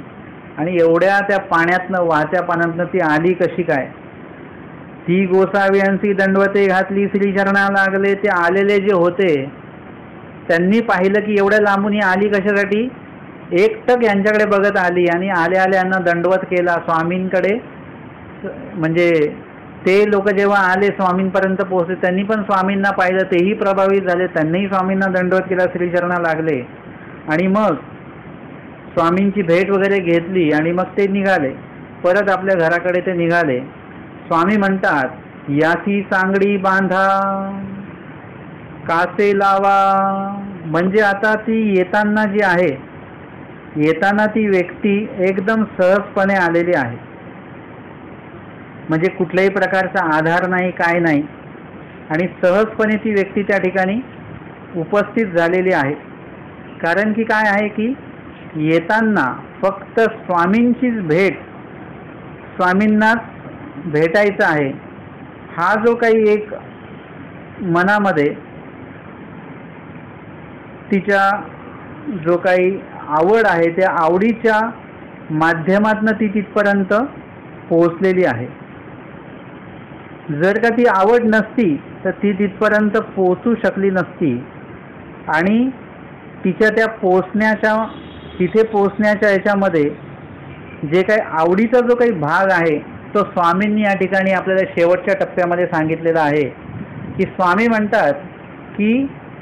आणि एवढ्या त्या पाण्यातनं, वाहत्या पाण्यातनं ती आली कशी काय. ती गोसाव्यांशी दंडवते घातली, श्रीचरणा लागले. ते आलेले जे होते त्यांनी पाहिलं की एवढ्या लांबून ही आली कशासाठी, एकटक यांच्याकडे बघत आली, आणि आले यांना दंडवत केला स्वामींकडे. म्हणजे ते लोक जेव्हा आले स्वामींपर्यंत पोहोचले, त्यांनी पण स्वामींना पाहिलं, तेही प्रभावित झाले, त्यांनीही स्वामींना दंडवत केला, श्रीचरणा लागले, आणि मग स्वामींची भेट वगैरे घेतली, आणि मग ते निघाले परत आपल्या घराकडे. ते निघाले. स्वामी म्हणतात याची सांगडी बांधा कासे लावा. म्हणजे आता ती येताना जी आहे, येताना ती व्यक्ती एकदम सहजपणे आलेली आहे, म्हणजे कुठल्याही प्रकारचा आधार नाही, काय नाही, आणि सहजपणे ती व्यक्ती त्या ठिकाणी उपस्थित झालेली आहे. कारण की काय आहे की येताना फक्त स्वामींचीच भेट, स्वामींनाच भेटायचं आहे, हा जो काही एक मनामध्ये तिच्या जो काही आवड आहे, त्या आवडीच्या माध्यमातून ती तिथपर्यंत पोहोचलेली आहे. जर का ती आवड नसती तर ती तिथपर्यंत पोहोचू शकली नसती, आणि तिच्या त्या तिथे पोहोचण्याच्या याच्यामध्ये जे काही आवडीचा जो काही भाग आहे तो स्वामींनी या ठिकाणी आपल्याला शेवटच्या टप्प्यामध्ये सांगितलेला आहे. की स्वामी म्हणतात की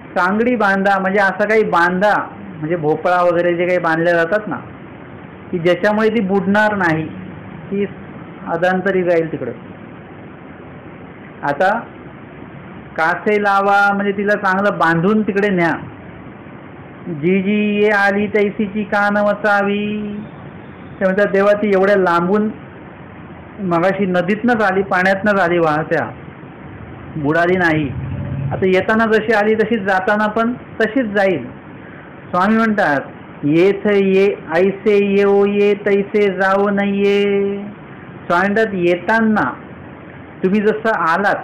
सांगडी बांधा, म्हणजे असं काही बांधा, म्हणजे भोपळा वगैरे जे काही बांधले जातात ना, की ज्याच्यामुळे ती बुडणार नाही, ती अदांतरी जाईल तिकडे. आता कासे लावा म्हणजे तिला चांगलं बांधून तिकडे न्या. जी जी ये आली तैसीची कान वसावी. ते म्हणतात देवा ती एवढ्या लांबून मगाशी नदीतनंच आली, पाण्यातनंच आली वाहत्या, बुडाली नाही. आता येताना जशी आली तशीच जाताना पण तशीच जाईल. स्वामी म्हणतात येथ ये ऐसे येओ ये तैसे जाओ नाही ये. स्वामी म्हणतात येताना तुम्ही जसं आलात,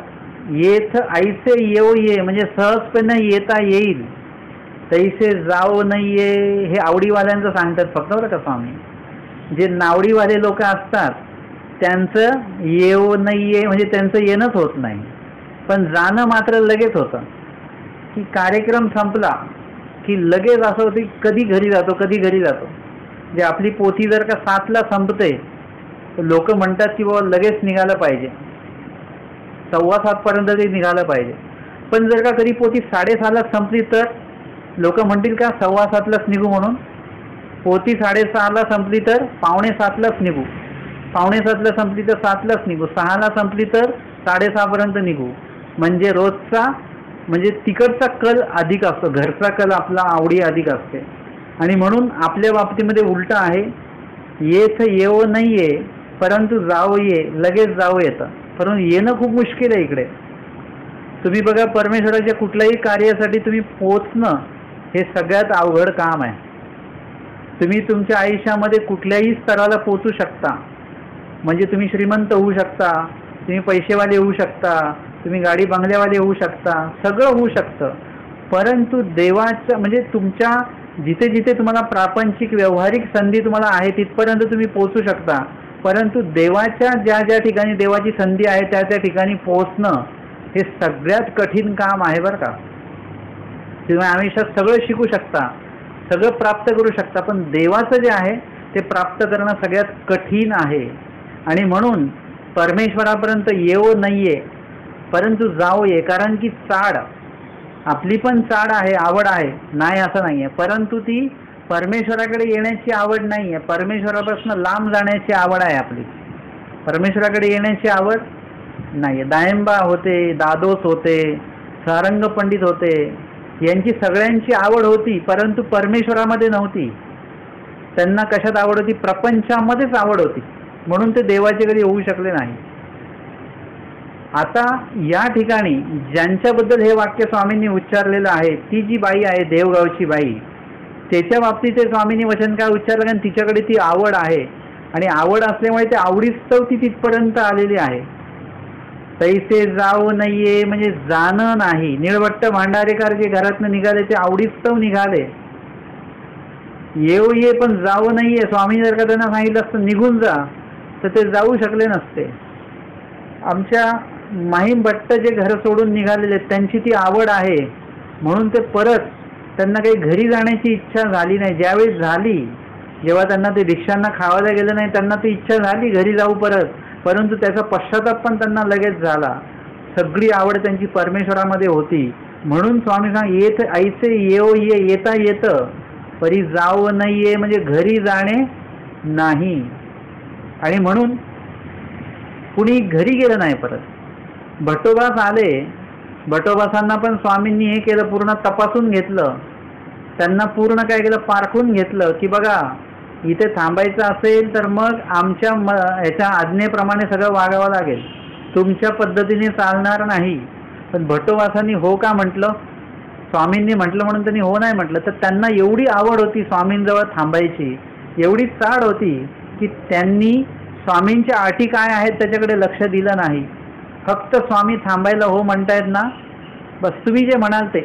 येथ ऐसे येओ ये म्हणजे सहजपणे येता येईल, तैसे जाओ नाही ये हे आवडीवाल्यांचं सांगतात फक्त बरं का स्वामी. जे नावडीवाले लोक असतात त्यांचं येऊ नाही ये म्हणजे त्यांचं येणंच होत नाही, पण जाणं मात्र लगेच होतं. की कार्यक्रम संपला की लगेच असं होतं की कधी घरी जातो कधी घरी जातो. जे आपली पोथी जर का 7ला संपते तर लोक म्हणतात की बाबा लगेच निघालं पाहिजे, 7:15 ते निघालं पाहिजे. पण जर का कधी पोथी 6:30ला संपली तर लोक म्हणतील का 7:15लाच निघू म्हणून. पोथी 6:30ला संपली तर 6:45लाच निघू, 6:45ला संपली तर 7लाच निघू, 6ला संपली तर 6:30पर्यंत निघू. म्हणजे रोजचा म्हणजे तिकडचा कल अधिक असतो, घरचा कल आपला आवडी अधिक असते. आणि म्हणून आपल्या बाबतीमध्ये उलट आहे, येथ येऊ नाही ये परंतु जावं ये, लगेच जावं येतं. परंतु येणं खूप मुश्किल आहे इकडे. तुम्ही बघा परमेश्वराच्या कुठल्याही कार्यासाठी तुम्ही पोचणं हे सगळ्यात अवघड काम आहे. तुम्ही तुमच्या आयुष्यामध्ये कुठल्याही स्तराला पोचू शकता, म्हणजे तुम्ही श्रीमंत होऊ शकता, तुम्ही पैसेवाले होऊ शकता, तुम्ही गाडी बंगल्यावाले होऊ शकता, सगळं होऊ शकतं. परंतु देवाचं म्हणजे तुमच्या जिथे जिथे तुम्हाला प्रापंचिक व्यावहारिक संधी तुम्हाला आहे तिथपर्यंत तुम्ही पोचू शकता. परंतु देवाच्या ज्या ज्या ठिकाणी देवाची संधी आहे त्या त्या ठिकाणी पोचणं हे सगळ्यात कठीण काम आहे बरं का. तुम्ही आयुष्यात सगळं शिकू शकता, सगळं प्राप्त करू शकता, पण देवाचं जे आहे ते प्राप्त करणं सगळ्यात कठीण आहे. आणि म्हणून परमेश्वरापर्यंत येऊ नाहीये परंतु जाऊ ये. कारण की चाड आपली पण चाड आहे, आवड आहे, नाही असं नाही आहे, परंतु ती परमेश्वराकडे येण्याची आवड नाही आहे, परमेश्वरापासून लांब जाण्याची आवड आहे आपली. परमेश्वराकडे येण्याची आवड नाही आहे. दायंबा होते, दादोस होते, सारंग पंडित होते, यांची सगळ्यांची आवड होती परंतु परमेश्वरामध्ये नव्हती. त्यांना कशात आवड होती? प्रपंचामध्येच आवड होती, म्हणून ते देवाचे कधी होऊ शकले नाही. आता या ठिकाणी ज्यांच्याबद्दल हे वाक्य स्वामींनी उच्चारलेलं आहे ती जी बाई आहे देवगावची बाई, त्याच्या बाबतीत ते स्वामींनी वचन काय उच्चारलं कारण तिच्याकडे ती आवड आहे आणि आवड असल्यामुळे ते आवडीस्तव ती तिथपर्यंत आलेली आहे. तैसे जाऊ नाहीये म्हणजे जाणं नाही. निळवट्ट भांडारेकर जे घरातनं निघाले ते आवडीस्तव निघाले. येऊ ये पण जाऊ नाहीये. स्वामी जर का त्यांना सांगितलं असतं निघून जा तर ते जाऊ शकले नसते. आमच्या माहीम भट्ट जे घर सोडून निघालेले त्यांची ती आवड आहे म्हणून ते परत त्यांना काही घरी जाण्याची इच्छा झाली नाही. ज्यावेळी झाली, जेव्हा त्यांना ते दीक्षांना खावायला गेलं नाही त्यांना ती इच्छा झाली घरी जाऊ परत, परंतु त्याचा पश्चाताप पण त्यांना लगेच झाला. सगळी आवड त्यांची परमेश्वरामध्ये होती. म्हणून स्वामी सांग येत ऐसे येओ ये, येता येतं परी जाऊ नाहीये म्हणजे घरी जाणे नाही. आणि म्हणून कुणी घरी गेलं नाही परत. भटोबास आले, भटोबासांना पण स्वामींनी हे केलं, पूर्ण तपासून घेतलं, त्यांना पूर्ण काय केलं पारखून घेतलं की बघा इथे थांबायचं असेल तर मग आमच्या ह्याच्या आज्ञेप्रमाणे सगळं वागावं लागेल, तुमच्या पद्धतीने चालणार नाही. पण भटोबासांनी हो का म्हटलं? स्वामींनी म्हटलं म्हणून त्यांनी हो नाही म्हटलं. तर त्यांना एवढी आवड होती स्वामींजवळ थांबायची, एवढी चाड होती की त्यांनी स्वामींच्या अटी काय आहेत त्याच्याकडे लक्ष दिलं नाही. फक्त स्वामी थांबायला हो म्हणतायत ना, बस तुम्ही जे म्हणाल ते.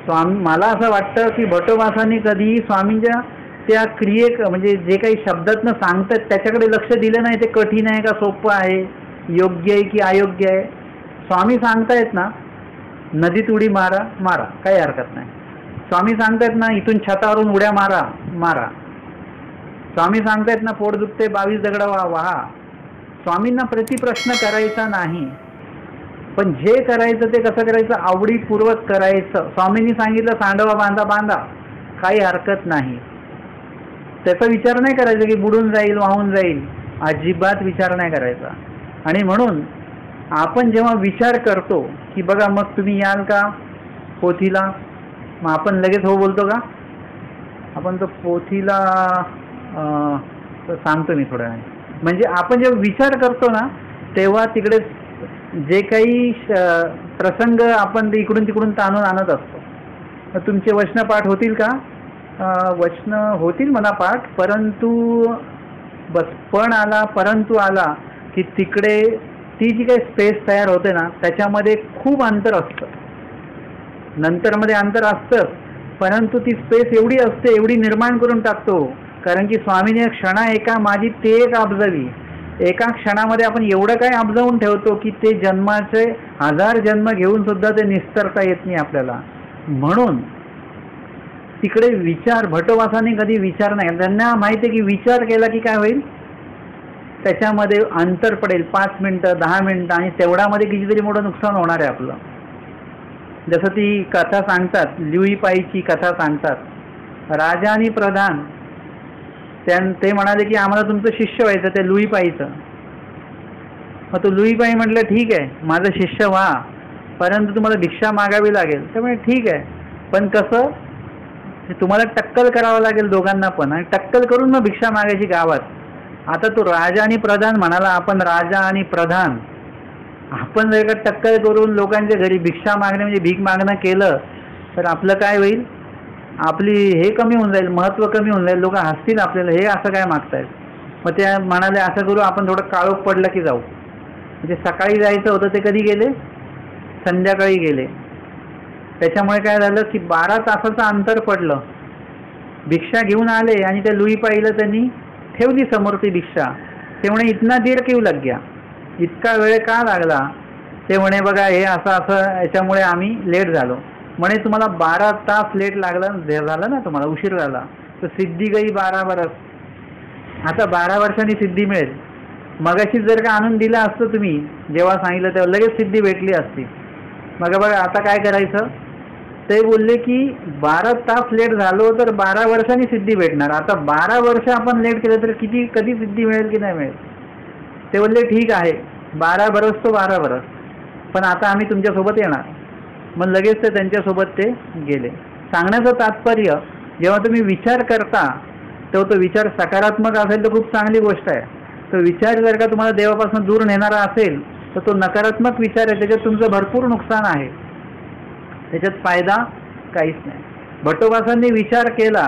स्वामी मला असं वाटतं की भटोबासांनी कधीही स्वामींच्या त्या क्रियेक म्हणजे जे काही शब्दातनं सांगतात त्याच्याकडे लक्ष दिलं नाही. ते कठीण आहे का सोपं आहे, योग्य आहे की अयोग्य आहे. स्वामी सांगतायत ना नदीत उडी मारा, मारा, काही हरकत नाही. स्वामी सांगतायत ना इथून छतावरून उड्या मारा, मारा. स्वामी सांगतायत ना पोट दुखते 22 दगड वाहा. स्वामींना प्रतिप्रश्न करायचा नाही, पण जे करायचं ते कसं करायचं आवडीपूर्वक करायचं. स्वामींनी सांगितलं सांडवा बांधा, बांधा, काही हरकत नाही. त्याचा विचार नाही करायचा की बुडून जाईल, वाहून जाईल, अजिबात विचार नाही करायचा. आणि म्हणून आपण जेव्हा विचार करतो की बघा मग तुम्ही याल का पोथीला, मग आपण लगेच हो बोलतो का? आपण तो पोथीला सांगतो मी थोड्या वेळाने. म्हणजे आपण जेव्हा विचार करतो ना तेव्हा तिकडे जे काही प्रसंग आपण इकडून तिकडून ताणून आणत असतो. तुमचे वचन पाठ होतील का? वचन होतील मला पाठ, परंतु बस पण आला परंतु आला की तिकडे ती जी काही स्पेस तयार होते ना त्याच्यामध्ये खूप अंतर असतं. नंतरमध्ये अंतर असतं, परंतु ती स्पेस एवढी असते, एवढी निर्माण करून टाकतो. कारण की स्वामीने क्षणा एका माझी ते एक अब्जावी, एका क्षणामध्ये आपण एवढं काय अब्जावून ठेवतो की ते जन्माचे 1000 जन्म घेऊन सुद्धा ते निस्तरता येत नाही आपल्याला. म्हणून तिकडे विचार, भटोबासांनी कधी विचार नाही, त्यांना माहिती आहे की विचार केला की काय होईल, त्याच्यामध्ये अंतर पडेल 5 मिनिटं 10 मिनिटं, आणि तेवढ्यामध्ये कितीतरी मोठं नुकसान होणार आहे आपलं. जसं ती कथा सांगतात, लुईपाईची कथा सांगतात. राजा आणि प्रधान ते म्हणाले की आम्हाला तुमचं शिष्य व्हायचं, ते लुईपाईचं. मग तो लुईपाई म्हटलं ठीक आहे माझं शिष्य व्हा, परंतु तुम्हाला भिक्षा मागावी लागेल. ते म्हणजे ठीक आहे, पण कसं, तुम्हाला टक्कल करावं लागेल दोघांना पण, आणि टक्कल करून मग भिक्षा मागायची गावात. आता तो राजा आणि प्रधान म्हणाला, आपण राजा आणि प्रधान, आपण जर का टक्कल करून लोकांच्या घरी भिक्षा मागणे म्हणजे भीक मागणं केलं तर आपलं काय होईल, आपली हे कमी होऊन जाईल, महत्त्व कमी होऊन जाईल, लोक हसतील आपल्याला, हे असं काय मागतायत. मग ते म्हणाले असं करू आपण, थोडं काळोख पडलं की जाऊ. म्हणजे सकाळी जायचं होतं ते कधी गेले, संध्याकाळी गेले. त्याच्यामुळे काय झालं की 12 तासाचं अंतर पडलं. भिक्षा घेऊन आले आणि त्या लुईपाईला त्यांनी ठेवली समोर ती भिक्षा. ते म्हणे इतना देर क्यों लग गया, इतका वेळ का लागला? ते म्हणे बघा हे असं असं याच्यामुळे आम्ही लेट झालो. म्हणे तुम्हाला 12 तास लेट झालं ना, तुम्हाला उशीर झाला, तर सिद्धी गई 12 वर्ष. आता 12 वर्षांनी सिद्धी मिळेल. मगाशी जर का आणून दिलं असतं तुम्ही जेव्हा सांगितलं तेव्हा लगेच सिद्धी भेटली असती. मग बघा आता काय करायचं, ते बोलले की 12 तास लेट झालो तर 12 वर्षांनी सिद्धी भेटणार. आता 12 वर्ष आपण लेट केलं तर कधी सिद्धी मिळेल की नाही मिळेल. ते बोलले ठीक आहे 12 बरस तो 12 बरस, पण आता आम्ही तुमच्यासोबत येणार. मग लगेच ते त्यांच्यासोबत ते गेले. सांगण्याचं तात्पर्य, जेव्हा तुम्ही विचार करता तेव्हा तो विचार सकारात्मक असेल तर खूप चांगली गोष्ट आहे. तो विचार जर का तुम्हाला देवापासून दूर नेणारा असेल तर तो नकारात्मक विचार आहे, त्याच्यात तुमचं भरपूर नुकसान आहे, त्याच्यात फायदा काहीच नाही. भटोबासांनी विचार केला,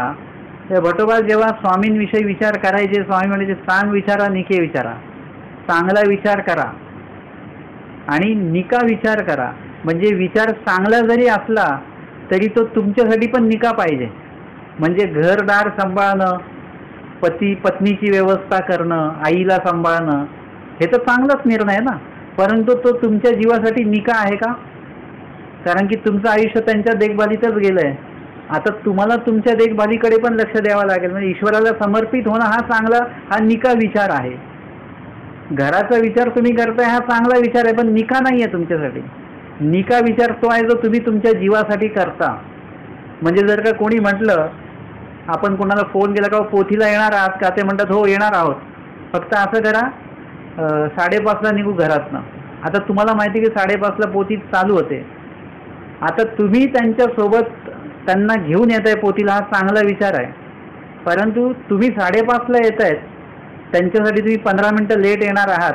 त्या भटोबा जेव्हा स्वामींविषयी विचार करायचे, स्वामी म्हणायचे सांग विचारा निके विचारा, चांगला विचार करा आणि निका विचार करा. म्हणजे विचार चांगला जरी असला तरी तो तुमच्यासाठी पण निका पाहिजे. म्हणजे घरदार सांभाळणं, पती पत्नीची व्यवस्था करणं, आईला सांभाळणं, हे तर चांगलाच निर्णय आहे ना, परंतु तो तुमच्या जीवासाठी निका आहे का? कारण की तुमचं आयुष्य त्यांच्या देखभालीतच गेलं आहे. आता तुम्हाला तुमच्या देखभालीकडे पण लक्ष द्यावं लागेल. म्हणजे ईश्वराला समर्पित होणं हा चांगला, हा निका विचार आहे. घराचा विचार तुम्ही करताय हा चांगला विचार आहे, पण निका नाही आहे तुमच्यासाठी. निका विचार तो आहे जो तुम्ही तुमच्या जीवासाठी करता. म्हणजे जर का कोणी म्हटलं, आपण कोणाला फोन केला का पोथीला येणार आहात का, ते म्हणतात हो येणार आहोत, फक्त असं करा 5:30ला निघू घरातनं. आता तुम्हाला माहिती की 5:30ला पोथी चालू होते. आता तुम्ही त्यांच्यासोबत त्यांना घेऊन येत आहे पोथीला, हा चांगला विचार आहे. परंतु तुम्ही 5:30ला येत आहेत, त्यांच्यासाठी तुम्ही 15 मिनिटं लेट येणार आहात,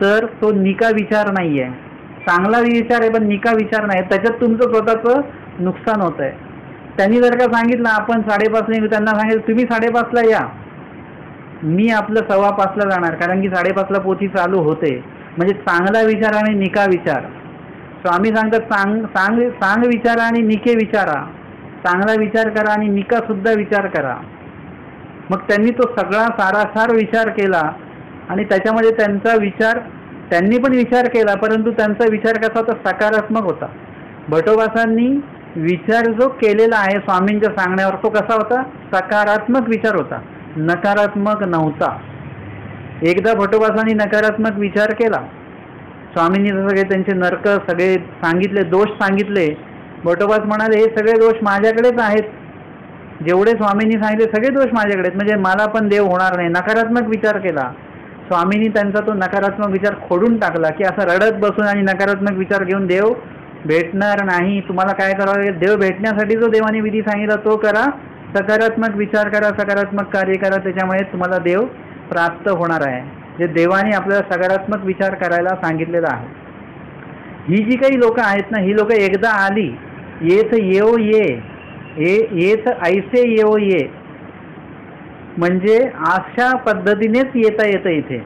तर तो निका विचार नाही आहे. चांगला विचार आहे पण निका विचार नाही, त्याच्यात तुमचं स्वतःचं नुकसान होत आहे. त्यांनी जर का सांगितलं आपण 5:30ला येऊ, त्यांना सांगितलं तुम्ही 5:30ला या, मी आपलं 5:15ला जाणार, कारण की 5:30ला पोथी चालू होते. म्हणजे चांगला विचार आणि निका विचार. स्वामी सांगतात सांग विचारा आणि निके विचारा, चांगला विचार करा आणि निका सुद्धा विचार करा. मग त्यांनी तो सगळा सारासार विचार केला आणि त्याच्यामध्ये त्यांचा विचार, त्यांनी पण विचार केला, परंतु त्यांचा विचार कसा होता, सकारात्मक होता. भटोबासांनी विचार जो केलेला आहे स्वामींच्या सांगण्यावर तो कसा होता, सकारात्मक विचार होता, नकारात्मक नव्हता. एकदा भटोबासांनी नकारात्मक विचार केला, स्वामींनी सगळे त्यांचे नरक सगळे सांगितले, दोष सांगितले. भटोबास म्हणाले हे सगळे दोष माझ्याकडेच आहेत, जेवढे स्वामींनी सांगितले सगळे दोष माझ्याकडे आहेत, म्हणजे मला पण देव होणार नाही. नकारात्मक विचार केला स्वामींनी, त्यांचा तो नकारात्मक विचार खोडून टाकला की असं रडत बसून आणि नकारात्मक विचार घेऊन देव भेटणार नाही. तुम्हाला काय करावं लागेल, देव भेटण्यासाठी जो देवाने विधी सांगितला तो करा, सकारात्मक विचार करा, सकारात्मक कार्य करा, त्याच्यामुळे तुम्हाला देव प्राप्त होणार आहे. जे देवाने आपल्याला सकारात्मक विचार करायला सांगितलेला आहे. ही जी काही लोक आहेत ना, ही लोक एकदा आली, येथ येव ये, येथ ऐसे येव ये, म्हणजे अशा पद्धतीनेच येता येतं इथे.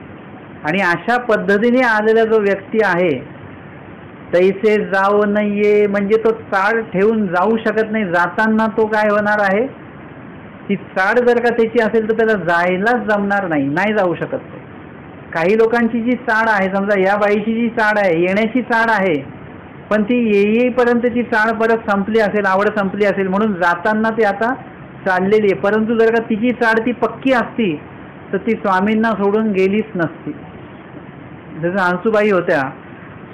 आणि अशा पद्धतीने आलेला जो व्यक्ती आहे तैसे जाऊ नाहीये, म्हणजे तो चाड ठेवून जाऊ शकत नाही. जाताना तो काय होणार आहे, ती चाड जर का त्याची असेल तर त्याला जायलाच जमणार नाही, नाही जाऊ शकत तो. काही लोकांची जी चाड आहे, समजा या बाईची जी चाड आहे, येण्याची चाड आहे, पण ती येईपर्यंत ती चाड परत संपली असेल, आवड संपली असेल, म्हणून जाताना ती आता चाललेली आहे. परंतु जर का तिची चाड ती पक्की असती तर ती स्वामींना सोडून गेलीच नसती. जसं हंसूबाई होत्या,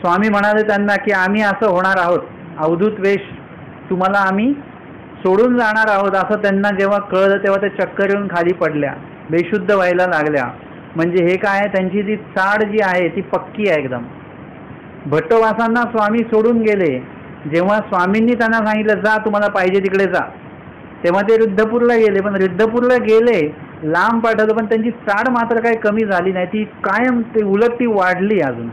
स्वामी म्हणाले त्यांना की आम्ही असं होणार आहोत, अवधूत वेश, तुम्हाला आम्ही सोडून जाणार आहोत. असं त्यांना जेव्हा कळलं तेव्हा ते चक्कर येऊन खाली पडल्या, बेशुद्ध व्हायला लागल्या. म्हणजे हे काय आहे, त्यांची ती चाड जी आहे ती पक्की आहे एकदम. भट्टवासांना स्वामी सोडून गेले. जेव्हा स्वामींनी त्यांना सांगितलं जा तुम्हाला पाहिजे तिकडे जा, तेव्हा ते रिद्धपूरला गेले. पण रिद्धपूरला गेले, लांब पाठवलं, पण त्यांची चाड मात्र काही कमी झाली नाही, ती कायम ते उलट ती वाढली अजून.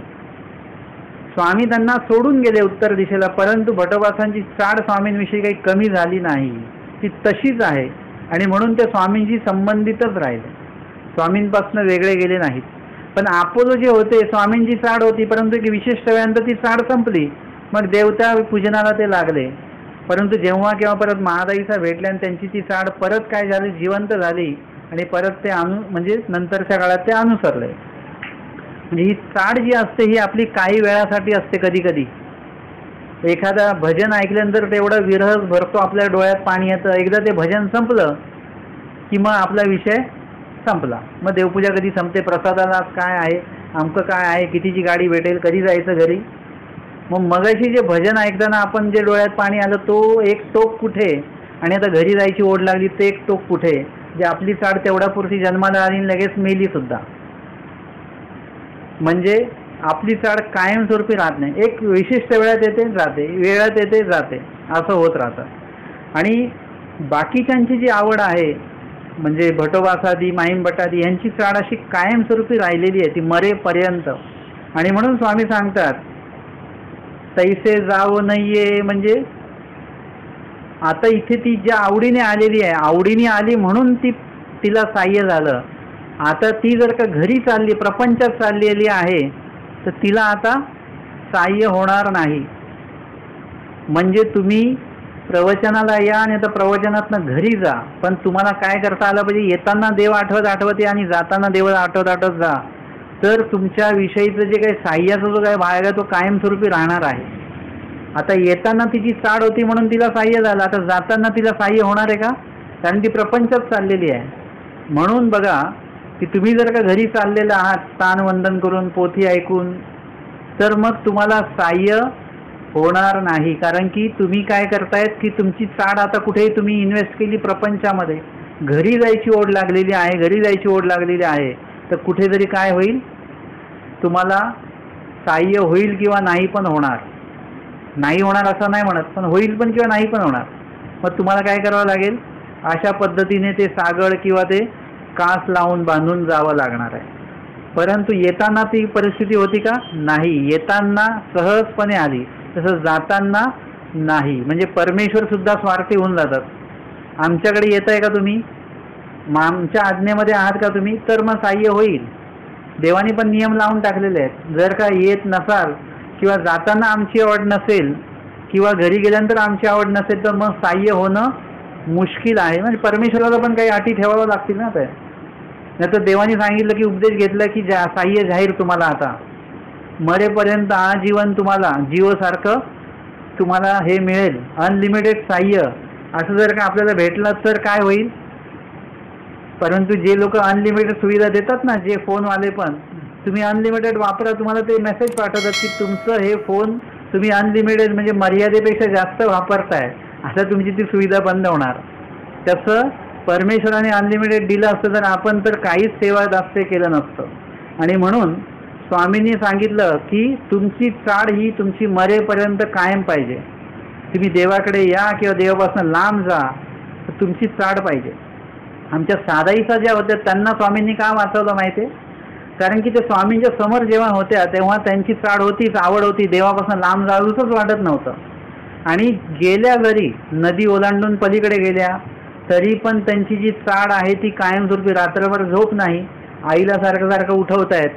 स्वामी त्यांना सोडून गेले उत्तर दिशेला, परंतु भट्टवासांची चाड स्वामींविषयी काही कमी झाली नाही, ती तशीच आहे. आणि म्हणून ते स्वामींशी संबंधितच राहिले, स्वामींपासून वेगळे गेले नाहीत. पण अपोलो जे होते, स्वामींची चाड होती, परंतु एक विशिष्ट वेळानंतर ती चाड संपली, मग देवता पूजनाला ते लागले. परंतु जेव्हा केव्हा परत महादाईचा भेटल्याने त्यांची ती चाड परत काय झाली, जिवंत झाली आणि परत ते म्हणजे नंतरच्या काळात ते अनुसरले. म्हणजे ही चाड जी असते ही आपली काही वेळासाठी असते. कधी कधी एखादा भजन ऐकल्यानंतर तेवढा विरह भरतो, आपल्या डोळ्यात पाणी येतं, एकदा ते भजन संपलं की मग आपला विषय संपला. मग देवपूजा कधी संपते, प्रसादाला काय आहे, अमकं काय आहे, कितीची गाडी भेटेल, कधी जायचं घरी. मग मगाशी जे भजन ऐकताना आपण जे डोळ्यात पाणी आलं तो एक टोक कुठे, आणि आता घरी जायची ओढ लागली ते एक टोक कुठे. जे आपली चाड तेवढ्यापुरती जन्माला आली लगेच मेली सुद्धा. म्हणजे आपली चाड कायमस्वरूपी राहत नाही, एक विशिष्ट वेळात येते जाते, वेळात येते जाते, असं होत राहतं. आणि बाकीच्यांची जी आवड आहे, म्हणजे भटोबासादी, माहीम भटादी, यांची चाड अशी कायमस्वरूपी राहिलेली आहे, ती मरेपर्यंत. आणि म्हणून स्वामी सांगतात तैसे जावं नाहीये, म्हणजे आता इथे ती ज्या आवडीने आलेली आहे, आवडीने आली म्हणून तिला साह्य झालं. आता ती जर का घरी चालली, प्रपंचात चाललेली आहे, तर तिला आता साह्य होणार नाही. म्हणजे तुम्ही प्रवचनाला या आणि आता प्रवचनातनं घरी जा, पण तुम्हाला काय करता आलं पाहिजे, येताना देव आठवत आठवत या आणि जाताना देव आठवत आठवत जा. तर तुमच्या विषयीचं जे काही साह्याचा जो काही भाग आहे तो कायमस्वरूपी राहणार आहे. आता येताना तिची चाड होती म्हणून तिला साह्य झालं, आता जाताना तिला साह्य होणार आहे का, कारण ती प्रपंचात चाललेली आहे. म्हणून बघा की तुम्ही जर का घरी चाललेला आहात स्थानवंदन करून, पोथी ऐकून, तर मग तुम्हाला साह्य होणार नाही. कारण की तुम्ही काय करतायत की तुमची चाड आता कुठेही तुम्ही इन्व्हेस्ट केली प्रपंचामध्ये, घरी जायची ओढ लागलेली आहे, घरी जायची ओढ लागलेली आहे, तर कुठेतरी काय होईल, तुम्हाला साह्य होईल किंवा नाही पण होणार. नाही होणार असं नाही म्हणत, पण होईल पण किंवा नाही पण होणार. मग तुम्हाला काय करावं लागेल, अशा पद्धतीने ते सागड किंवा ते कास लावून बांधून जावं लागणार आहे. परंतु येताना ती परिस्थिती होती का, नाही, येताना सहजपणे आली, तसं जाताना नाही. म्हणजे परमेश्वर सुद्धा स्वार्थी होऊन जातात. आमच्याकडे येत आहे का तुम्ही, आमच्या आज्ञेमध्ये आहात का तुम्ही, तर मग साह्य होईल. देवानी पण नियम लावून टाकलेले आहेत. जर का येत नसाल किंवा जाताना आमची आवड नसेल किंवा घरी गेल्यानंतर आमची आवड नसेल, तर मग साह्य होणं मुश्किल आहे. म्हणजे परमेश्वराला पण काही अटी ठेवाव्या लागतील ना. ते नाही तर देवानी सांगितलं की उपदेश घेतला की साह्य जाहीर तुम्हाला, आता मरेपर्यंत आजीवन तुम्हाला जीवसारखं तुम्हाला हे मिळेल, अनलिमिटेड साह्य. असं जर का आपल्याला भेटलं तर काय होईल. परंतु जे लोक अनलिमिटेड सुविधा देतात ना, जे फोनवाले पण, तुम्ही अनलिमिटेड वापरा, तुम्हाला ते मेसेज पाठवतात की तुमचं हे फोन तुम्ही अनलिमिटेड म्हणजे मर्यादेपेक्षा जास्त वापरताय, आता तुमची ती सुविधा बंद होणार. तसं परमेश्वराने अनलिमिटेड दिलं असतं तर आपण तर काहीच सेवा जास्त केलं नसतं. आणि म्हणून स्वामींनी सांगितलं की तुमची चाड ही तुमची मरेपर्यंत कायम पाहिजे. तुम्ही देवाकडे या किंवा देवापासून लांब जा, तुमची चाड पाहिजे. आमच्या साधाईचा ज्या होत्या त्यांना स्वामींनी का वाचवलं माहिती आहे? कारण की ते स्वामींच्या समोर जेव्हा होत्या तेव्हा त्यांची चाड होतीच, आवड होती, देवापासून लांब जाऊच वाटत नव्हतं. आणि गेल्या जरी नदी ओलांडून पलीकडे गेल्या तरी पण त्यांची जी चाड आहे ती कायमस्वरूपी, रात्रभर झोप नाही. आईला सारखं सारखं उठवत आहेत,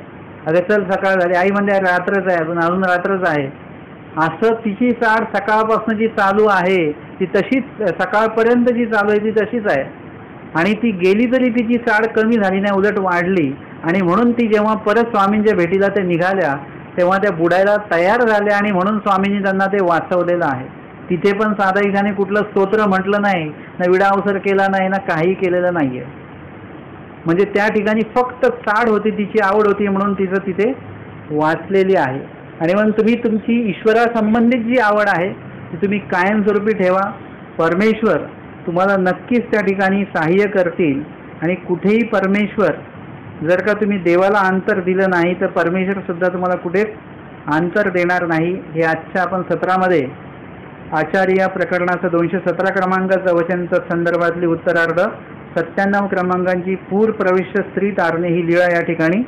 अरे चल सकाळ झाली, आई म्हणते रात्रच आहे, अजून रात्रच आहे. असं तिची चाड सकाळपासून जी चालू आहे ती तशीच, सकाळपर्यंत जी चालू आहे ती तशीच आहे. आणि ती गेली तरी तिची चाड कमी झाली नाही, उलट वाढली. आणि म्हणून ती जेव्हा परत स्वामींच्या भेटीला ते निघाल्या तेव्हा त्या बुडायला तयार झाल्या. आणि म्हणून स्वामींनी त्यांना ते वाचवलेलं आहे. तिथे पण साधाईशाने कुठलं स्तोत्र म्हटलं नाही, ना विडावसर केला नाही, ना काही केलेलं नाही आहे. म्हणजे त्या ठिकाणी फक्त चाड होती, तिची आवड होती म्हणून तिचं तिथे वाचलेली आहे. आणि म्हणून तुम्ही तुमची ईश्वरासंबंधित जी आवड आहे ती तुम्ही कायमस्वरूपी ठेवा. परमेश्वर तुम्हाला नक्कीच त्या ठिकाणी सहाय्य करतील. आणि कुठेही परमेश्वर, जर का तुम्ही देवाला अंतर दिलं नाही तर परमेश्वर सुद्धा तुम्हाला कुठेच अंतर देणार नाही. हे आजच्या आपण सत्रामध्ये आचार्य या प्रकरणाचं 217 क्रमांकाचं वचनचं संदर्भातली उत्तरार्ध 97 क्रमांकांची पूर प्रविष्ट स्त्री तारणे ही लीळा या ठिकाणी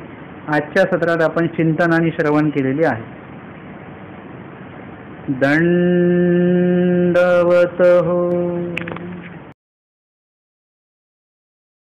आजच्या सत्रात आपण चिंतन आणि श्रवण केलेली आहे. दंडवत हो.